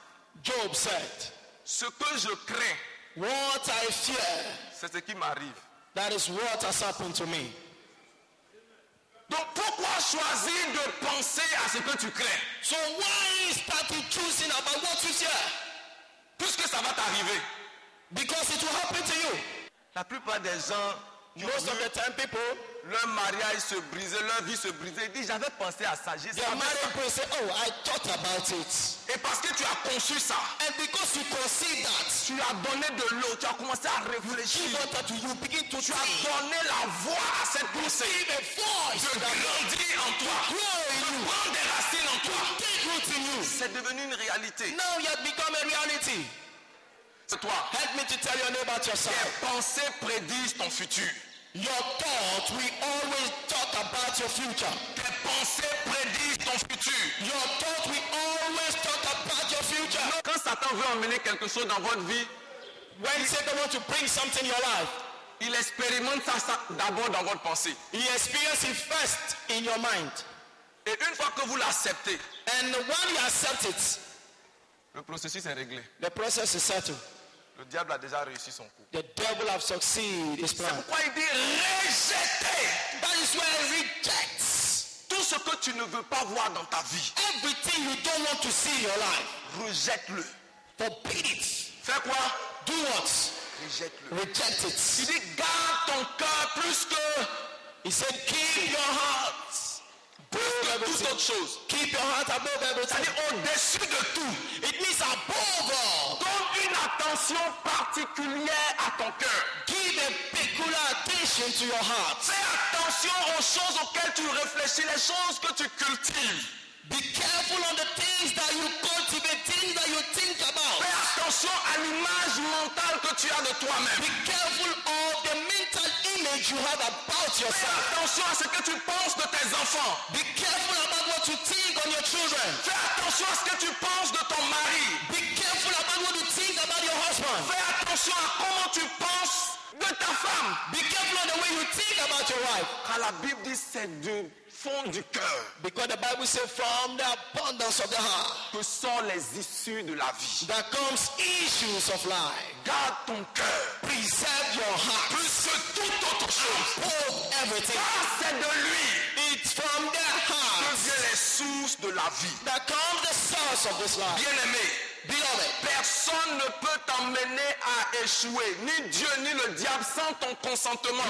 Job said, ce que je crains, what I fear, c'est ce qui m'arrive. that is what has happened to me. Donc pourquoi choisir de penser à ce que tu crains? So why start choosing about what you fear? Puisque ça va t'arriver. Because it will happen to you. La plupart des gens, most of the time people, leur mariage se brisait, leur vie se brisait. Ils disent j'avais pensé à ça. Their married people say, oh, I thought about it. Et parce que tu as conçu ça, and because you conceived that, tu as donné de l'eau, tu as commencé à réfléchir. You begin to tu as donné la voix à cette pensée. De grandir en toi. De prendre des racines en toi. C'est devenu une réalité. Now you have become a reality. C'est toi. Help me to tell you about yourself. Tes pensées prédisent ton futur. Your thoughts will always talk about your future. Tes pensées prédisent ton futur. Your thoughts will always talk about your future. Quand Satan veut emmener quelque chose dans votre vie, when Satan wants to bring something in your life, il expérimente ça d'abord dans votre pensée. He experiences it first in your mind. Et une fois que vous l'acceptez, and when you accept it, le processus est réglé. The process is settled. Le diable a déjà réussi son coup. The devil has succeeded his plan. C'est pourquoi il dit rejeter. That is why he rejects. Tout ce que tu ne veux pas voir dans ta vie. Everything you don't want to see in your life. Rejette-le. Forbid it. Fais quoi? Do what? Rejette-le. Reject it. Il dit garde ton cœur plus que. He said keep your heart. Toute autre chose. Keep your heart above everything. C'est-à-dire au-dessus de tout. It means above all. Donne une attention particulière à ton cœur. Give a peculiar attention to your heart. Fais attention aux choses auxquelles tu réfléchis, les choses que tu cultives. Be careful on the things that you cultivate, things that you think about. Fais attention à l'image mentale que tu as de toi-même. Be careful of the mental image you have about yourself. Fais attention à ce que tu penses de tes enfants. Be careful about what you think on your children. Fais attention à ce que tu penses de ton mari. Be careful about what you think about your husband. Fais attention à comment tu penses de ta femme. Be careful on the way you think about your wife. Car la Bible dit c'est du fond du cœur. Because the Bible says from the abundance of the heart. Que sont les issues de la vie. That comes issues of life. Garde ton cœur. Preserve your heart. Plus que toute autre chose. Above everything. Car c'est de lui. It's from the heart. Que viennent les sources de la vie. That comes the source of this life. Bien-aimé. Beloved, personne ne peut t'emmener à échouer, ni Dieu ni le diable, sans ton consentement.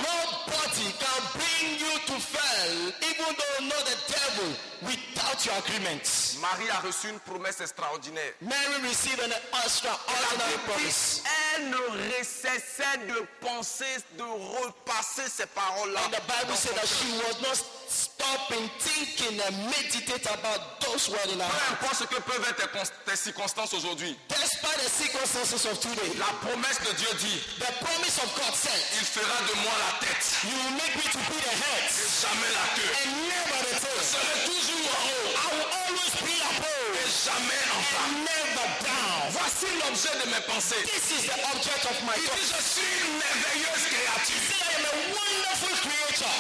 Nobody can bring you to fail, even though not the devil, without your agreement. Marie a reçu une promesse extraordinaire. Mary received an extraordinary promise. Elle ne cessait de penser, de repasser ces paroles-là. And the Bible said that she was not stopping thinking and meditate about those words in her heart. Peu importe ce que peuvent être tes circonstances aujourd'hui. Despite the circumstances of today. La promesse de Dieu dit. The promise of God said. Il fera de moi la tête. You will make me to be the head. Et jamais la queue. And never the tail. Je serai toujours en haut. I will always be above. Et jamais en bas. And never down. Voici l'objet de mes pensées. This is the object of my thoughts. Je suis une merveilleuse créature. I am a wonderful creature.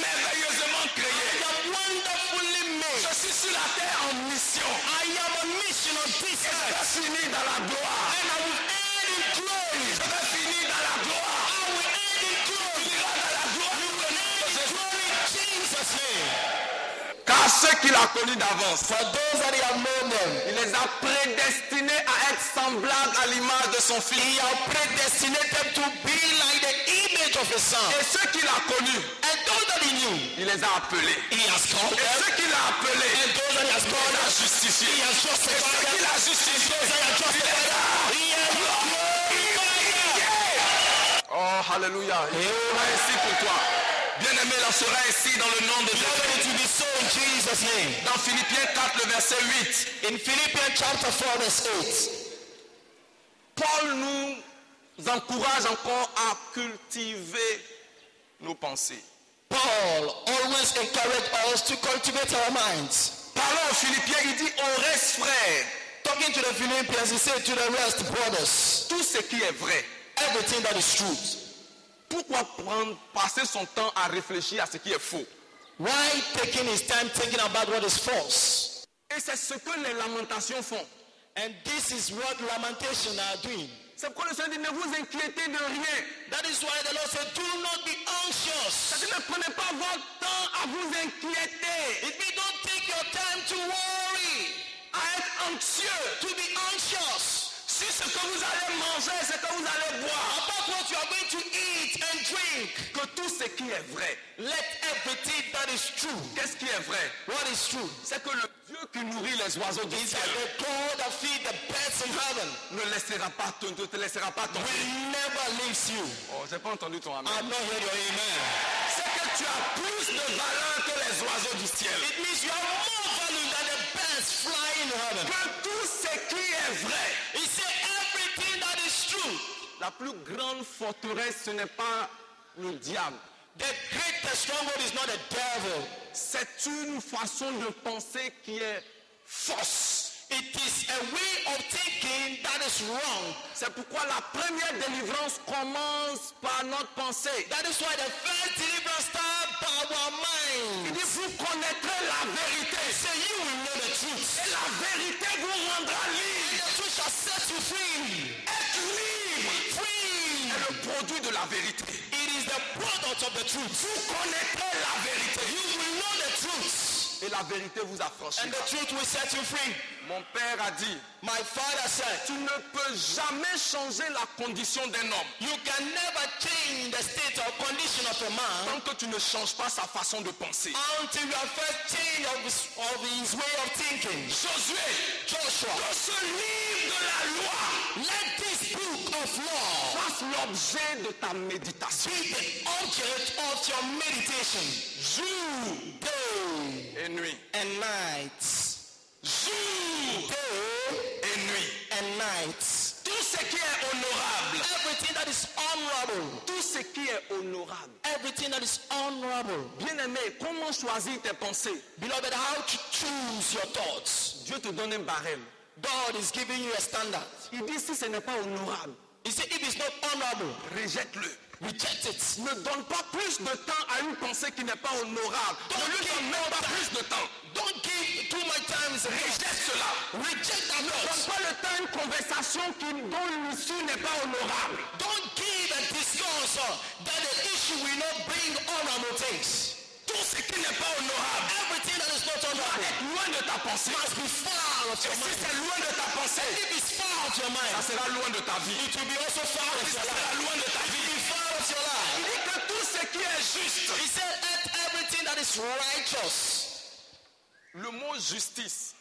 merveilleusement créé. I am wonderfully made. Je suis sur la terre en mission. I am on mission on this Et je earth. vais finir dans la gloire. And I will end in glory. Je vais finir dans la gloire. I will end in glory. Tu iras dans la gloire. You will end in glory in Jesus' name. Car ceux qu'il a connus d'avance, For those that he have known them, il les a prédestinés à être semblables à l'image de son fils. he has predestinated them to be like the image of his son. Et ceux qu'il a connus, And those that he knew, il les a appelés. he has called Et them. ceux qu'il a appelés, And those that he has il called, les a justifiés. he has Et justified ceux them. qu'il a justifiés, Those that he has il les justified, a he has glorified them. Oh, alléluia. Il sera ainsi pour toi. Bien-aimé, il en sera ainsi dans le nom de Beloved, it Jésus. will be so in Jesus' name. Dans Philippiens 4, le verset 8, In Philippians chapter 4, verse 8, Paul nous encourage encore à cultiver nos pensées. Paul always encouraged us to cultivate our minds. Parlant aux Philippiens, il dit, on reste frères. Talking to the Philippians, he said to the rest, brothers, Tout ce qui est vrai. everything that is truth. Pourquoi passer son temps à réfléchir à ce qui est faux? Why taking his time thinking about what is false? Et c'est ce que les lamentations font. And this is what lamentation are doing. C'est pourquoi le Seigneur dit, ne vous inquiétez de rien. That is why the Lord said, do not be anxious. C'est-à-dire, ne prenez pas votre temps à vous inquiéter, It means don't take your time to worry, à être anxieux to be anxious sur ce que vous allez manger, ce que vous allez boire. about what you are going to eat and drink. Que tout ce qui est vrai. Let everything that is true. Qu'est-ce qui est vrai? What is true? C'est que le Dieu qui nourrit les oiseaux du Is ciel that the God that feed the birds in heaven ne te laissera pas tomber. will never leave you. Oh, j'ai pas entendu ton amen. I've not heard your amen. C'est que tu as plus de valeur que les oiseaux du ciel. It means you have more value than the birds flying in heaven. Que tout ce qui est vrai. He said everything that is true. La plus grande forteresse, ce n'est pas le diable. The greatest stronghold is not the devil. C'est une façon de penser qui est fausse. It is a way of thinking that is wrong. C'est pourquoi la première délivrance commence par notre pensée. That is why the first deliverance starts by our Il mind. dit, vous connaîtrez la vérité. So you will know the truth. Et la vérité vous rendra And libre. the truth shall set you free. Être libre Free. est le produit de la vérité. It is the product of the truth. Vous connaîtrez la vérité. You will know the truth. Et la vérité vous And affranchira. the truth will set you free. Mon père a dit, My father said, tu ne peux jamais changer la condition d'un homme you can never change the state or condition of a man tant que tu ne changes pas sa façon de penser. until you have first changed of his way of thinking. Josué, Joshua, que ce livre de la loi let this book of law fasse l'objet de ta méditation. be the object of your meditation. Jour Day et nuit. and night. Jour Day et nuit. and night. Tout ce qui est honorable. Everything that is honorable. Tout ce qui est honorable. Everything that is honorable. Bien-aimé, comment choisir tes pensées? Beloved, how to choose your thoughts. Dieu te donne un barème. God is giving you a standard. Il dit si ce n'est pas honorable, He said, if it's not honorable, rejette-le. reject it. Ne donne pas plus de temps à une pensée qui n'est pas honorable. Ne lui donne même pas plus de temps. Don't give too much time. Rejette cela. Reject that Ne donne thought. pas le temps à une conversation dont l'issue n'est pas honorable. Don't give a discourse that the issue will not bring honorable things. Tout ce qui n'est pas honorable Everything that is not doit honorable être loin de ta pensée. must be far of Et your si mind. c'est loin de ta pensée, If it's far of your ça mind, sera loin de ta vie. it will be also far of Ça your sera life. loin de ta It will vie. be far of your life. Il dit que tout ce qui est juste. He said, let everything that is righteous. Le mot justice,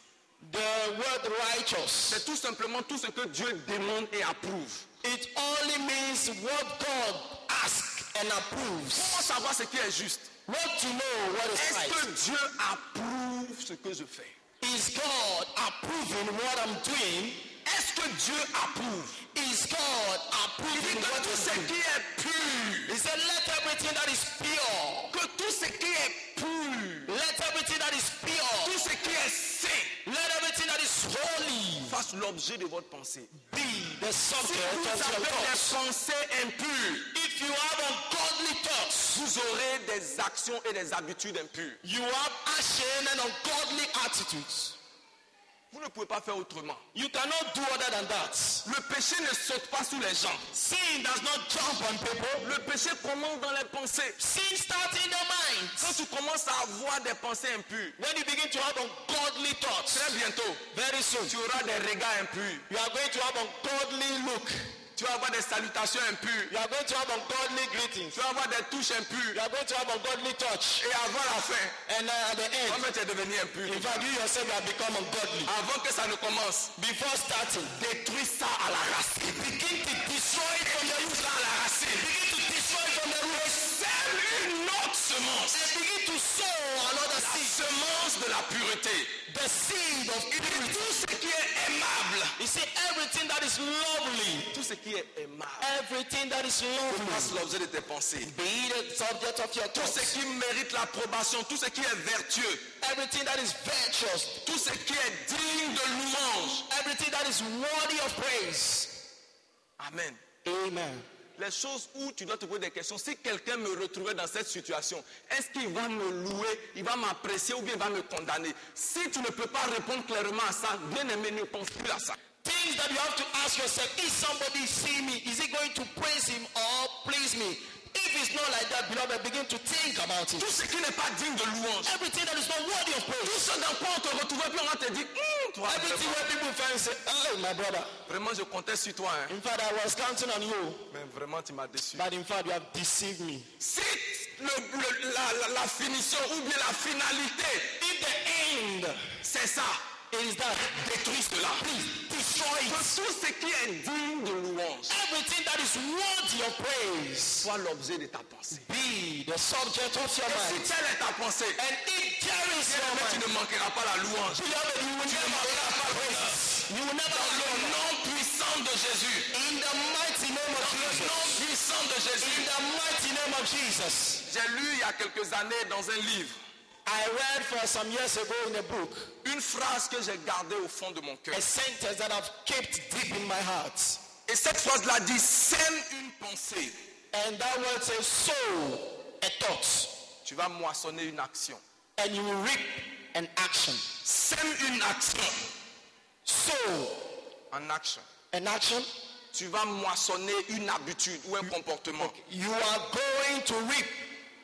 The word righteous, c'est tout simplement tout ce que Dieu demande et approuve. it only means what God asks and approves. Comment savoir ce qui est juste? What to know what is Est-ce right. que Dieu approuve ce que je fais? Is God approving what I'm doing? Est-ce que Dieu approuve? Is God Il approving dit que what tout I'm ce doing? qui est pur, He said, let everything that is pure, que tout ce qui est pur, let everything that is pure, tout ce qui est saint, let everything that is holy fasse l'objet de votre pensée. be the Si subject vous of your avez des thoughts. pensées impures, If If you have ungodly thoughts, vous aurez des actions et des habitudes impures. you have action and ungodly attitudes. Vous ne pouvez pas faire autrement. You cannot do other than that. Le péché ne saute pas sous les gens. Sin does not jump on people. Le péché commence dans les pensées. Sin starts in the mind. Quand tu commences à avoir des pensées impures, When you begin to have ungodly thoughts, très bientôt, very soon, tu auras des regards impurs. you are going to have ungodly look. Tu vas avoir des salutations impures. You are going to have ungodly greetings. Tu vas avoir des touches impures. You are going to have ungodly touch. Et avant la fin, And at the end, en fait, tu es devenu impur. in fact, you yourself have become ungodly. Avant que ça ne commence, Before starting, détruis ça à la racine. begin to destroy it from the root. Ça à la racine. Begin to destroy it from the root. Sème une autre semence. And begin to sow another La seed. semence de la pureté. The seed of purity. Tout ce qui est aimable. You see, everything that is lovely, Tout ce qui est aimable. everything that is lovely, Fasse l'objet de tes pensées. be the subject of your Tout ce thoughts. qui mérite l'approbation, tout ce qui est vertueux, Everything that is virtuous, tout ce qui est digne de louange. everything that is worthy of praise. Amen. Amen. Les choses où tu dois te poser des questions. Si quelqu'un me retrouvait dans cette situation, est-ce qu'il va me louer, il va m'apprécier ou bien il va me condamner? Si tu ne peux pas répondre clairement à ça, bien aimé, ne pense plus à ça. Things that you have to ask yourself, if somebody see me, is he going to praise him or please me? If it's not like that, beloved, begin to think about it. Tout ce qui n'est pas digne de louange, Everything that is not worthy of tout praise. ce dans quoi on te retrouvait, puis on va te dire, toi, Everything vraiment, where people find say, oh, my brother. vraiment, je comptais sur toi. Hein. In fact, I was counting on you. Mais vraiment, tu m'as déçu. But in fact, you have deceived me. Si la finition ou bien la finalité, If the end c'est ça, is that, détruis cela. please destroy Que it. tout ce qui est digne de louange Everything that is worthy of praise, soit l'objet de ta pensée. be the subject of your Et si mind. telle est ta pensée, And if there is your mais tu mind, ne manqueras pas la louange. beloved, you will Tu ne never manqueras pas lack le praise. praise. You will never Dans le lack nom puissant de Jésus. in the mighty name of Dans le Jesus. nom puissant de In Jésus. the mighty name of Jesus. J'ai lu il y a quelques années dans un livre I read for some years ago in a book une phrase que j'ai gardée au fond de mon cœur. a sentence that I've kept deep in my heart. Et cette phrase-là dit, sème une pensée. And that word says, sow a thought, Tu vas moissonner une action. and you will reap an action. Sème une action. Sow En action. an action, Tu vas moissonner une habitude ou un comportement. you are going to reap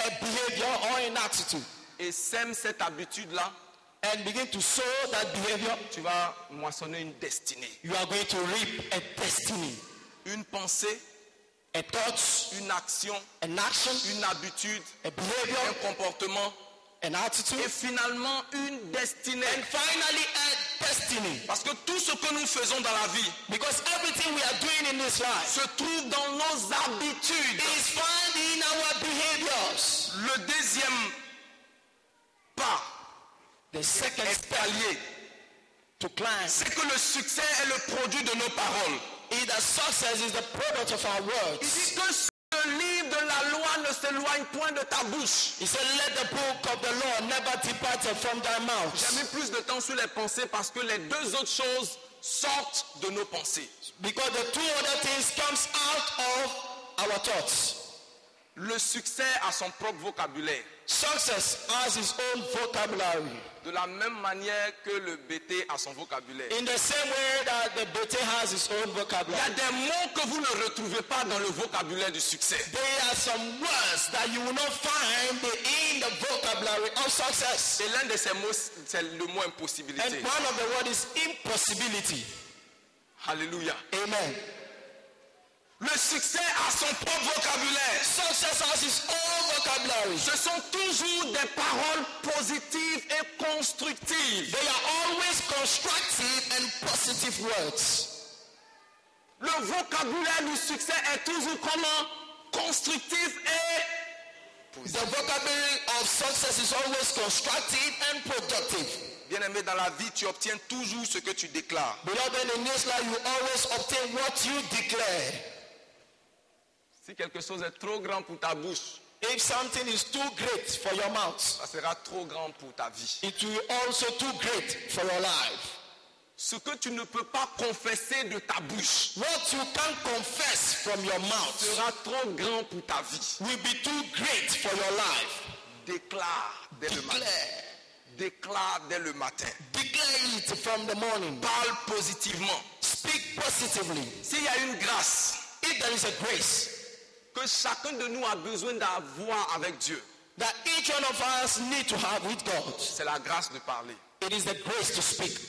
a behavior or an attitude. Et sème cette habitude-là, And begin to sow that behavior, tu vas moissonner une destinée. you are going to reap a destiny. Une pensée, A thought, une action, an action, une habitude, a behavior, un comportement an attitude, et finalement une destinée. and finally a destiny. Parce que tout ce que nous faisons dans la vie Because everything we are doing in this life se trouve dans nos habitudes. is found in our behaviors. Le deuxième pas, The second step escalier, to climb c'est que le succès est le produit de nos paroles. is that success is the product of our Il words. dit que ce livre de la loi ne s'éloigne point de ta bouche. He said, let the book of the law never depart from thy J'ai mouth. mis plus de temps sur les pensées parce que les deux autres choses sortent de nos pensées. Because the two other things comes out of our thoughts. Le succès a son propre vocabulaire. Success has its own vocabulary. De la même manière que le BT a son vocabulaire. In the same way that the BT has its own Il y a vocabulary. des mots que vous ne retrouvez pas dans le vocabulaire du succès. There are some words that you will not find in the vocabulary of success. Et l'un de ces mots, c'est le mot And impossibilité. one of the words is impossibility. Alléluia. Amen. Le succès a son propre vocabulaire. Success has its own vocabulary. Ce sont toujours des paroles positives et constructives. They are always constructive and positive words. Le vocabulaire du succès est toujours comment? Constructif et The vocabulary of success is always constructive and productive. bien-aimé, dans la vie, tu obtiens toujours ce que tu déclares. Beloved, in this life you always obtain what you declare. Si quelque chose est trop grand pour ta bouche, If something is too great for your mouth, ça sera trop grand pour ta vie. it will also too great for your life. Ce que tu ne peux pas confesser de ta bouche, what you can't confess from your mouth, sera trop grand pour ta vie. will be too great for your life. Déclare dès le matin. Déclare dès le matin. Declare it from the morning. Parle positivement. Speak positively. S'il y a une grâce, If there is a grace que chacun de nous a besoin d'avoir avec Dieu, that each one of us need to have with God, c'est la grâce de parler. it is the grace to speak.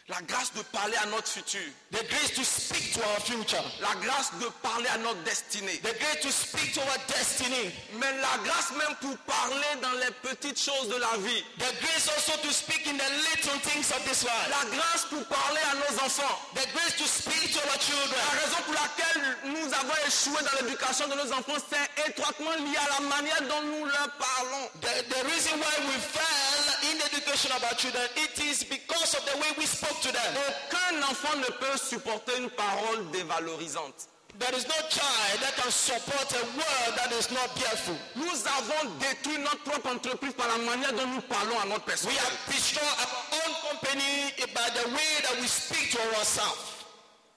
La grâce de parler à notre futur. The grace to speak to our future. La grâce de parler à notre destinée. The grace to speak to our destiny. Mais la grâce même pour parler dans les petites choses de la vie. The grace also to speak in the little things of this life. La grâce pour parler à nos enfants. The grace to speak to our children. La raison pour laquelle nous avons échoué dans l'éducation de nos enfants, c'est étroitement lié à la manière dont nous leur parlons. The reason why we fell in the education of our children, it is because of the way we spoke to them. Aucun enfant ne peut supporter une parole dévalorisante. There is no child that can support a word that is not careful. Nous avons détruit notre propre entreprise par la manière dont nous parlons à notre personne. We have destroyed our own company by the way that we speak to ourselves.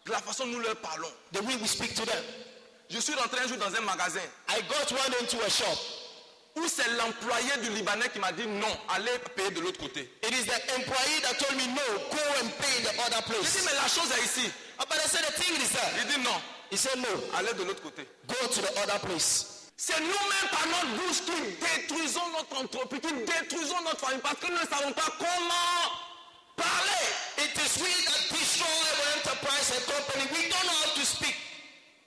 De la façon dont nous leur parlons. The way we speak to them. Je suis rentré un jour dans un magasin. I got one into a shop. Où c'est l'employé du Libanais qui m'a dit non, allez payer de l'autre côté. It is the employee that told me no, go and pay in the other place. J'ai dit mais la chose est ici. But I said the thing is that. Il dit non. He said no. Allez de l'autre côté. Go to the other place. C'est nous-mêmes par notre bouche qui détruisons notre entreprise, qui détruisons notre famille parce que nous ne savons pas comment parler. It is we that destroy our enterprise and company. We don't know how to speak.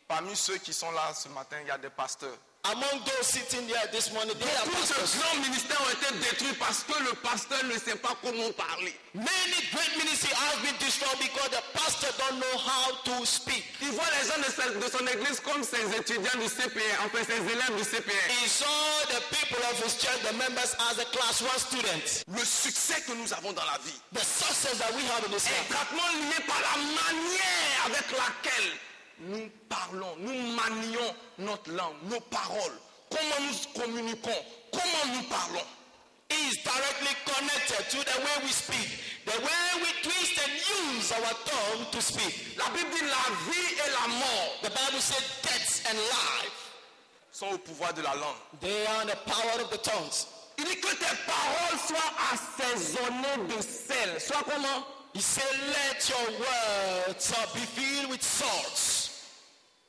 Parmi ceux qui sont là ce matin, il y a des pasteurs. Among those sitting there this morning, they are pastors. Tous ces grands ministères ont été détruits parce que le pasteur ne sait pas comment parler. Many great ministries have been destroyed because the pastor don't know how to speak. Il voit les gens de son église comme ses étudiants du CPR, enfin ses élèves du CPR. He saw the people of his church, the members, as a class 1 student. Le succès que nous avons dans la vie, the success that we have in this life, est étroitement lié par la manière avec laquelle nous parlons, nous manions notre langue, nos paroles, comment nous communiquons, comment nous parlons. Is directly connected to the way we speak, the way we twist and use our tongue to speak. La Bible dit la vie et la mort. The Bible said death and life sont au pouvoir de la langue. They are in the power of the tongues. Il dit que tes paroles soient assaisonnées de sel. Soit comment? He said, let your words be filled with salt.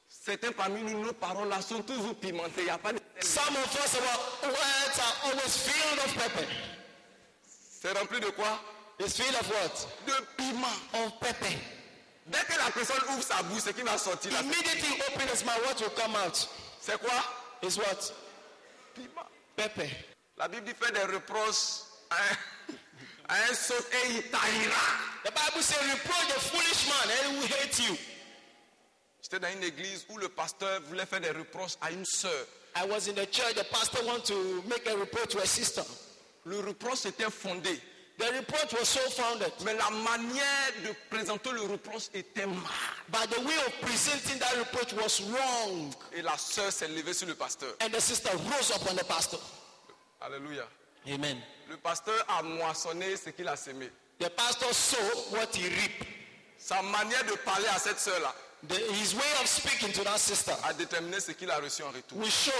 Certains parmi nous, nos paroles là sont toujours pimentées. Il n'y a pas de... Some of us, our words are always filled of pepper. C'est rempli de quoi? It's filled of what? De piment. Of pepper. Dès que la personne ouvre sa bouche, ce qui va sortir là. Immediately open his mouth, what will come out? C'est quoi? Is what? Piment. Pepper. La Bible dit fait des reproches à un sot et il taillera. The Bible says reproach the foolish man and he will hate you. J'étais dans une église où le pasteur voulait faire des reproches à une sœur. I was in the church, the pastor wanted to make a report to a sister. Le reproche était fondé. The report was so founded. Mais la manière de présenter le reproche était mal. But the way of presenting that report was wrong. Et la sœur s'est levée sur le pasteur. And the sister rose up on the pastor. Alléluia. Amen. Le pasteur a moissonné ce qu'il a semé. The pastor saw what he reaped. Sa manière de parler à cette sœur-là, his way of speaking to that sister, a déterminé ce qu'il a reçu en retour. We show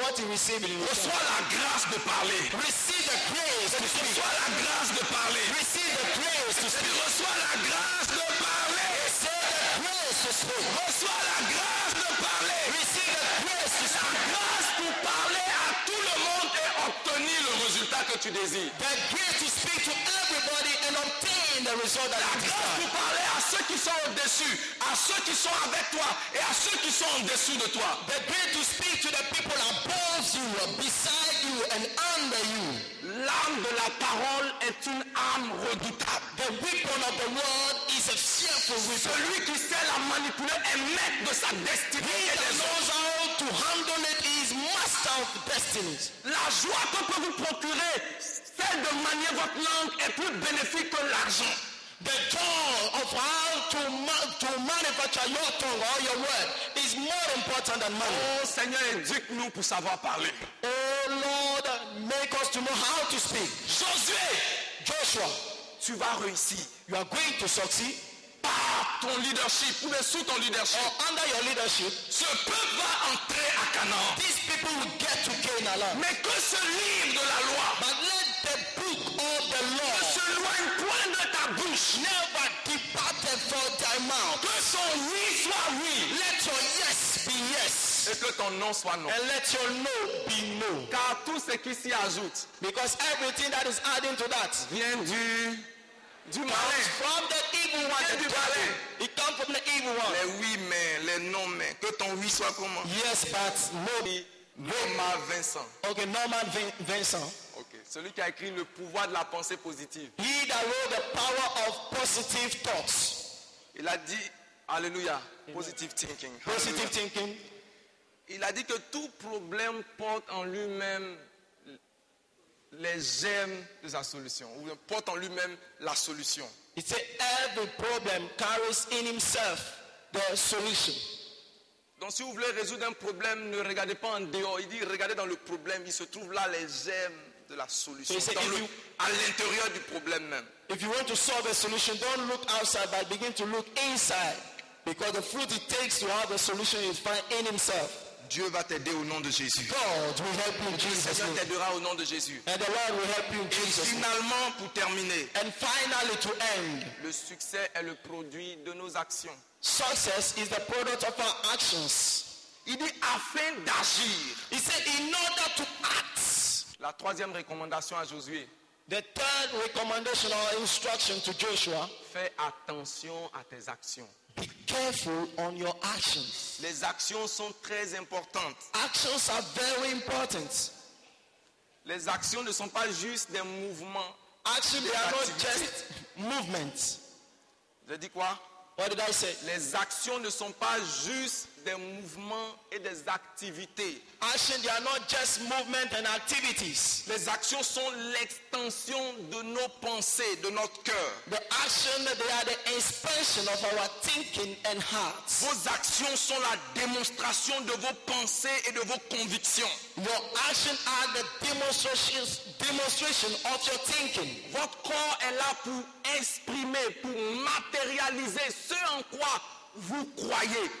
what he received in return. Reçois la grâce de parler. Receive the grace to speak. Reçois la grâce de parler. Receive the grace to speak. Reçois la grâce de parler. Receive the grace to speak. Reçois la grâce de parler. Receive the grace to speak. La grâce pour parler à tout le monde et obtenir le résultat que tu désires. The grace to speak to everybody and obtain the result that you desire. La grâce pour parler à ceux qui sont au-dessus, à ceux qui sont avec toi et à ceux qui sont en dessous de toi. The grace to speak to the people above you, beside you and under you. L'arme de la parole est une arme redoutable. The weapon of the word is a fearful weapon. Celui qui sait la manipuler est maître de sa destinée. He that knows how to handle it is master of destinies. La joie que peut vous procurer, celle de manier votre langue est plus bénéfique que l'argent. The joy of how to manufacture your tongue or your word is more important than money. Oh Seigneur, éduque-nous pour savoir parler. Oh Lord, make us to know how to speak. Joshua, tu vas réussir. You are going to succeed. Par ton leadership ou bien sous ton leadership. Or under your leadership. Ce peuple va entrer à Canaan. These people will get to Canaan. Mais que ce livre de la loi. But let the book of the law. Ne s'éloigne point de ta bouche. Never departed from thy mouth. Que son oui soit oui. Let your yes be yes. Et que ton non soit non. And let your no be no. Car tout ce qui s'y ajoute. Because everything that is adding to that. Vient du malin. From the evil one. Vient du malin. It comes from the evil one. Les oui mais, les non mais. Que ton oui soit comment? Yes, but no. Norman Vincent. Okay, Norman Vincent. Okay. Celui qui a écrit le pouvoir de la pensée positive. He that wrote the power of positive thoughts. Il a dit, alléluia, positive thinking. Positive thinking. Il a dit que tout problème porte en lui-même les germes de sa solution, ou porte en lui-même la solution. He said every problem carries in himself the solution. Donc si vous voulez résoudre un problème, ne regardez pas en dehors. Il dit, regardez dans le problème, il se trouve là les germes de la solution, So à l'intérieur du problème même. If you want to solve a solution, don't look outside, but begin to look inside. Because the fruit it takes to have a solution is found in himself. Dieu va t'aider au nom de Jésus. God will help you in Jesus' Seigneur name. t'aidera au nom de Jésus. And the Lord will help you in Et Jesus' name. finalement, pour terminer, And finally, to end, le succès est le produit de nos actions. success is the product of our actions. Il dit afin d'agir. He said, in order to act. La troisième recommandation à Josué. The third recommendation or instruction to Joshua. Fais attention à tes actions. Be careful on your actions. Les actions sont très importantes. Actions are very important. Les actions ne sont pas juste des mouvements. Actually, they are not just movements. Je dis quoi? What did I say? Les actions ne sont pas juste des mouvements et des activités. Action, they are not just movement and activities. Les actions sont l'extension de nos pensées, de notre cœur. The action, they are the expression of our thinking and hearts. Vos actions sont la démonstration de vos pensées et de vos convictions. Your action are the demonstration of your thinking. Votre corps est là pour exprimer, pour matérialiser ce en quoi vous croyez.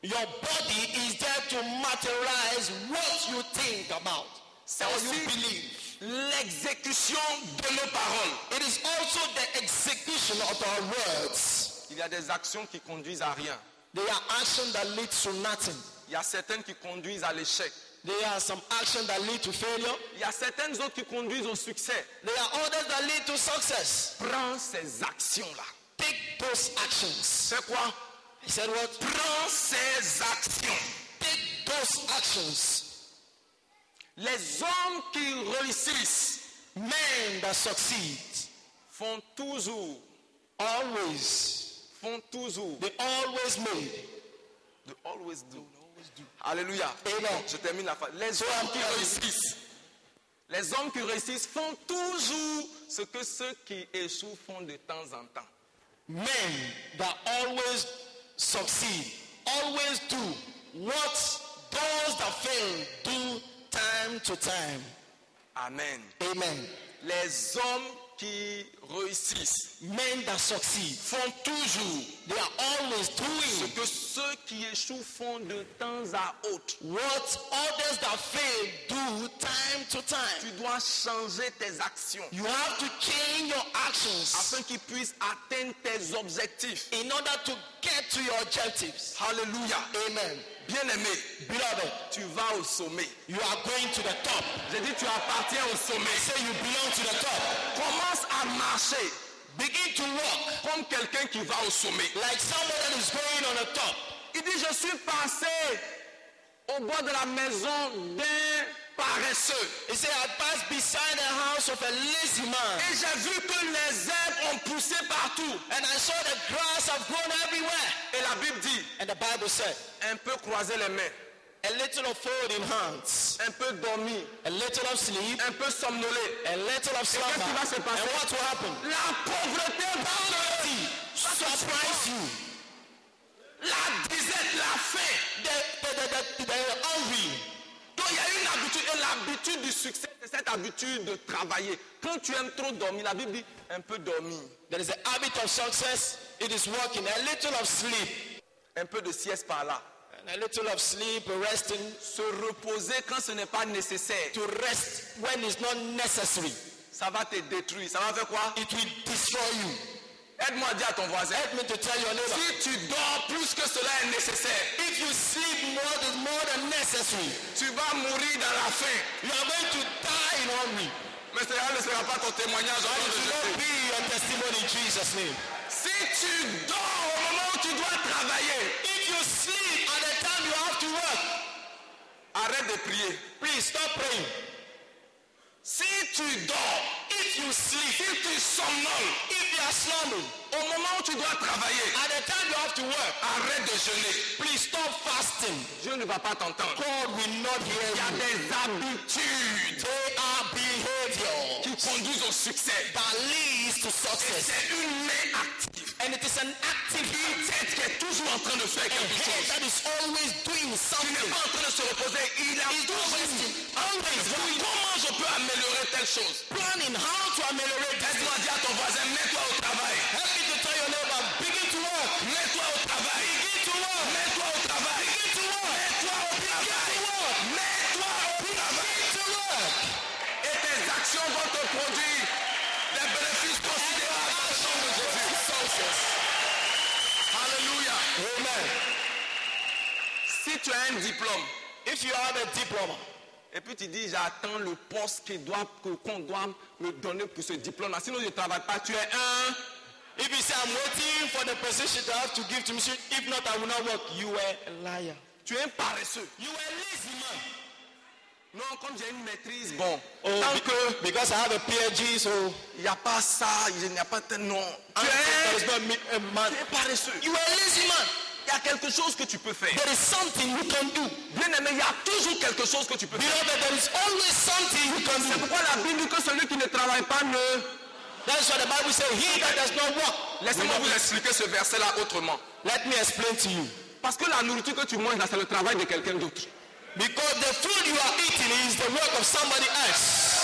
Your body is there to materialize what you think about. C'est aussi l'exécution de nos paroles. It is also the execution of our words. Il y a des actions qui conduisent à rien. There are actions that lead to nothing. Il y a certaines qui conduisent à l'échec. There are some actions that lead to failure. Il y a certaines autres qui conduisent au succès. There are others that lead to success. Prends ces actions-là. Take those actions. C'est quoi? He said what? Prends ces actions. Take those actions. Les hommes qui réussissent, men that succeed, font toujours, they always made. They always do. Alléluia. Amen. Je termine la phrase. Les hommes qui réussissent font toujours ce que ceux qui échouent font de temps en temps. Men that always succeed, always do what those that fail do time to time. Amen. Amen. Les hommes qui réussissent, men that succeed, font toujours, they are always doing ce que ceux qui échouent font de temps à autre. What others that fail do time to time. Tu dois changer tes actions. You have to change your actions afin qu'ils puissent atteindre tes objectifs. In order to get to your objectives. Hallelujah. Amen. Bien-aimé, beloved, tu vas au sommet. You are going to the top. J'ai dit tu appartiens au sommet. I say you belong to the top. Commence à marcher. Begin to walk comme quelqu'un qui va au sommet. Like someone that is going on the top. Il dit je suis passé au bord de la maison d'un paresseux. He said I passed beside the house of a lazy man. Et j'ai vu que les herbes ont poussé partout. And I saw the grass have grown everywhere. Et la Bible dit, and the Bible said, un peu croiser les mains. A little of folding hands. Un peu dormi. A little of sleep. Un peu somnolé. A little of slumber. Qu'est-ce qui va se passer? And what will happen? La pauvreté va surprise you. La disette, la faim. The hungry. Donc il y a une habitude. Et l'habitude du succès, c'est cette habitude de travailler. Quand tu aimes trop dormir, la Bible dit un peu dormir. There is a habit of success. It is working. A little of sleep. Un peu de sieste par là. And a little of sleep, resting. Se reposer quand ce n'est pas nécessaire. To rest when it's not necessary. Ça va te détruire. Ça va faire quoi? It will destroy you. Aide-moi à dire à ton voisin. Help me to tell your neighbor. Si tu dors plus que cela est nécessaire, if you sleep more than necessary, tu vas mourir dans la faim. You are going to die in hungry. Mais cela ne sera pas ton témoignage. It will not be your testimony in Jesus' name. Si tu dors au moment où tu dois travailler, if you sleep at the time you have to work, arrête de prier. Please stop praying. Si tu dors, if you sleep, si tu somnoles, if you are slumbering, au moment où tu dois travailler, at the time you have to work, arrête de jeûner. Please stop fasting. Dieu ne va pas t'entendre. God will not hear you. Il y a des habitudes. They are behavior qui conduisent au succès. That leads to success. C'est une main active. And it is an active une tête qui est toujours en train de faire quelque chose. That is always doing something. Il n'est pas en train de se reposer. Il a always doing. Comment je peux améliorer telle chose? Planning how to ameliorate. Laisse-moi dire à ton voisin, mets-toi au travail. Help me to tell your neighbor, begin to work. Mets-toi au travail. Begin to work. Mets-toi au travail. Begin to work. Mets-toi au travail. Mets-toi au travail. Begin to work. Et tes actions vont te produire des bénéfices considérables au nom de Jésus. Alléluia. Amen. Si tu as un diplôme, if you have a diploma, et puis tu dis j'attends le poste qu'on doit me donner pour ce diplôme, sinon je ne travaille pas, tu es un. If you say I'm waiting for the position to have to give to me, if not I will not work, you were a liar. Tu es un paresseux. You were a lazy man. Non, comme j'ai une maîtrise, bon. Tant que because I have a PhD, so il n'y a pas ça, il n'y a pas tel nom. Tu es paresseux. You are a lazy man. Il y a quelque chose que tu peux faire. There is something you can do. Bien aimé, il y a toujours quelque chose que tu peux faire. There is always something you can do. C'est pourquoi la Bible dit que celui qui ne travaille pas ne. That's what the Bible says. He that does not work. Laissez-moi vous expliquer ce verset-là autrement. Let me explain to you. Parce que la nourriture que tu manges là, c'est le travail de quelqu'un d'autre. Because the food you are eating is the work of somebody else.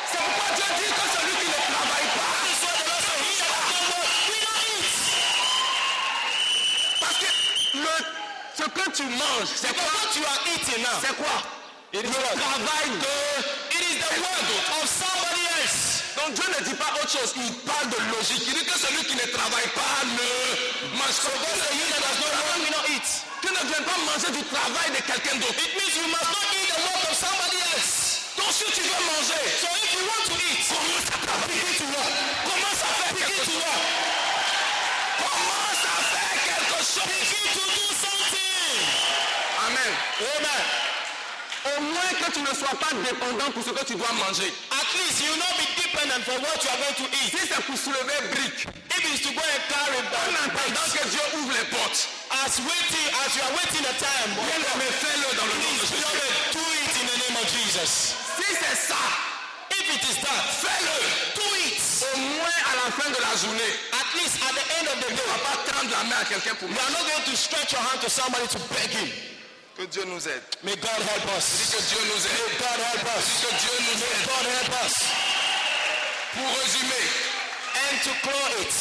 C'est pourquoi Dieu dit que celui qui ne travaille pas. That's what the Lord says. He that does not work, we don't eat. Parce que ce que tu manges, c'est quoi? What you are eating now. C'est quoi? It is le travail de. It is the work of somebody else. Donc Dieu ne dit pas autre chose, il parle de logique. Il dit que celui qui ne travaille pas ne mange pas. Tu ne viens pas manger du travail de quelqu'un d'autre. It means you must not eat the work of somebody else. Donc si tu veux manger, so if you want to eat, commence à travailler. Commence à faire quelque chose. Commence à faire quelque chose. Begin to do something. Amen. Amen. Au moins que tu ne sois pas dépendant pour ce que tu dois manger. At least you will not be dependent for what you are going to eat. Si c'est pour soulever briques, if it's to go and carry en attendant que Dieu ouvre les portes. As you are waiting a time. Bien aimé, fais-le dans le nom de Jésus. Do it in the name of Jesus. Si c'est ça, if it is that, fais-le. Do it. Au moins à la fin de la journée. At least at the end of the day. Tu ne vas pas tendre la main à quelqu'un pour manger. You are not going to stretch your hand to somebody to beg him. Que Dieu nous aide. May God help us. Dis que Dieu nous aide. May God help us. Dis que Dieu nous aide. May God help us. Pour résumer, and to close it,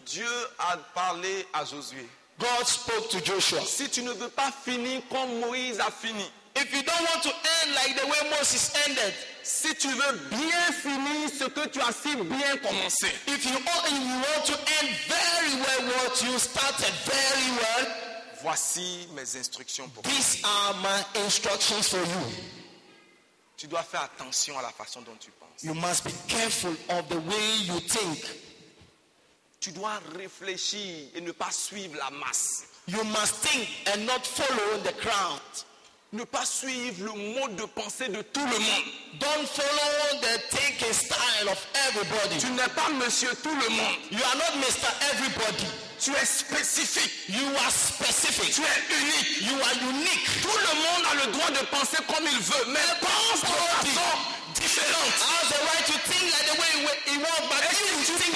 Dieu a parlé à Josué. God spoke to Joshua. Si tu ne veux pas finir comme Moïse a fini, if you don't want to end like the way Moses ended, si tu veux bien finir ce que tu as si bien commencé, if you want to end very well what you started very well, voici mes instructions pour toi. These are my instructions for you. Tu dois faire attention à la façon dont tu penses. You must be careful of the way you think. Tu dois réfléchir et ne pas suivre la masse. You must think and not follow the crowd. Ne pas suivre le mode de pensée de tout le monde. Don't follow the thinking style of everybody. Tu n'es pas monsieur tout le monde. You are not Mr. Everybody. Tu es spécifique. You are specific. Tu es unique. You are unique. Tout le monde a le droit de penser comme il veut, mais pense de façon différente. Has the right to think like the way he wants, but if you think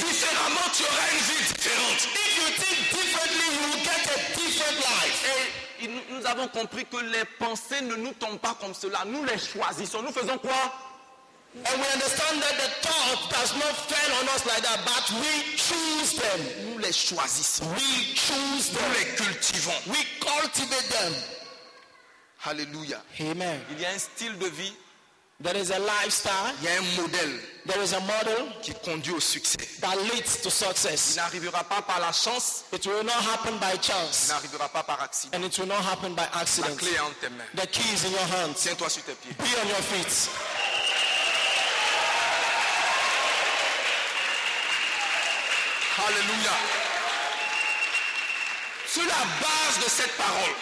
différemment, tu auras une vie différente. If you think differently, you will get a different life. Et nous avons compris que les pensées ne nous tombent pas comme cela. Nous les choisissons. Nous faisons quoi? And we understand that the thought does not fall on us like that, but we choose them. Nous les choisissons. We choose them. Nous les cultivons. We cultivate them. Alléluia. Amen. Il y a un style de vie. There is a lifestyle. Il y a un modèle. There is a model qui conduit au succès. That leads to success. Il n'arrivera pas par la chance. It will not happen by chance. Il n'arrivera pas par accident. And it will not happen by accident. La clé est en tes mains. The key is in your hands. Tiens-toi sur tes pieds. Be on your feet. Alléluia. Sur la base de cette parole,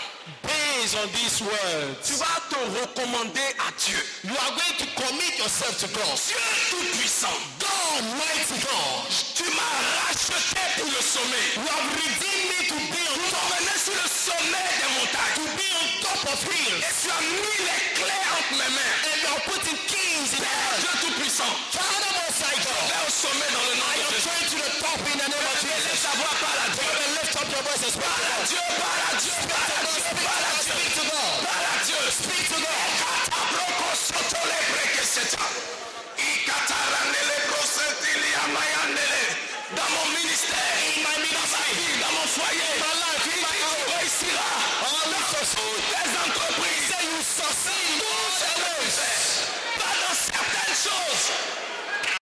based on these words, tu vas te recommander à Dieu. You are going to commit yourself to God. Dieu tout-puissant. God, mighty God. Tu m'as racheté pour le sommet. You have redeemed me to be on top. M'emmener sur le sommet des montagnes. To be on top of hills. Et tu as mis les clés entre mes mains. And you are putting keys in your hands. Dieu tout-puissant. Father, most high God. Je vais au sommet dans le nom de Jésus. I am going to the top in the name of Jesus. Laisse ta voix, parle à Dieu. Lift up your voice and speak to God. Dieu, parle à Dieu, parle à Dieu, parle à Dieu. Speak to God. Parle à Dieu. Speak to God. Dans mon ministère, dans mon foyer, tu réussiras. Les entreprises, pas dans certaines choses.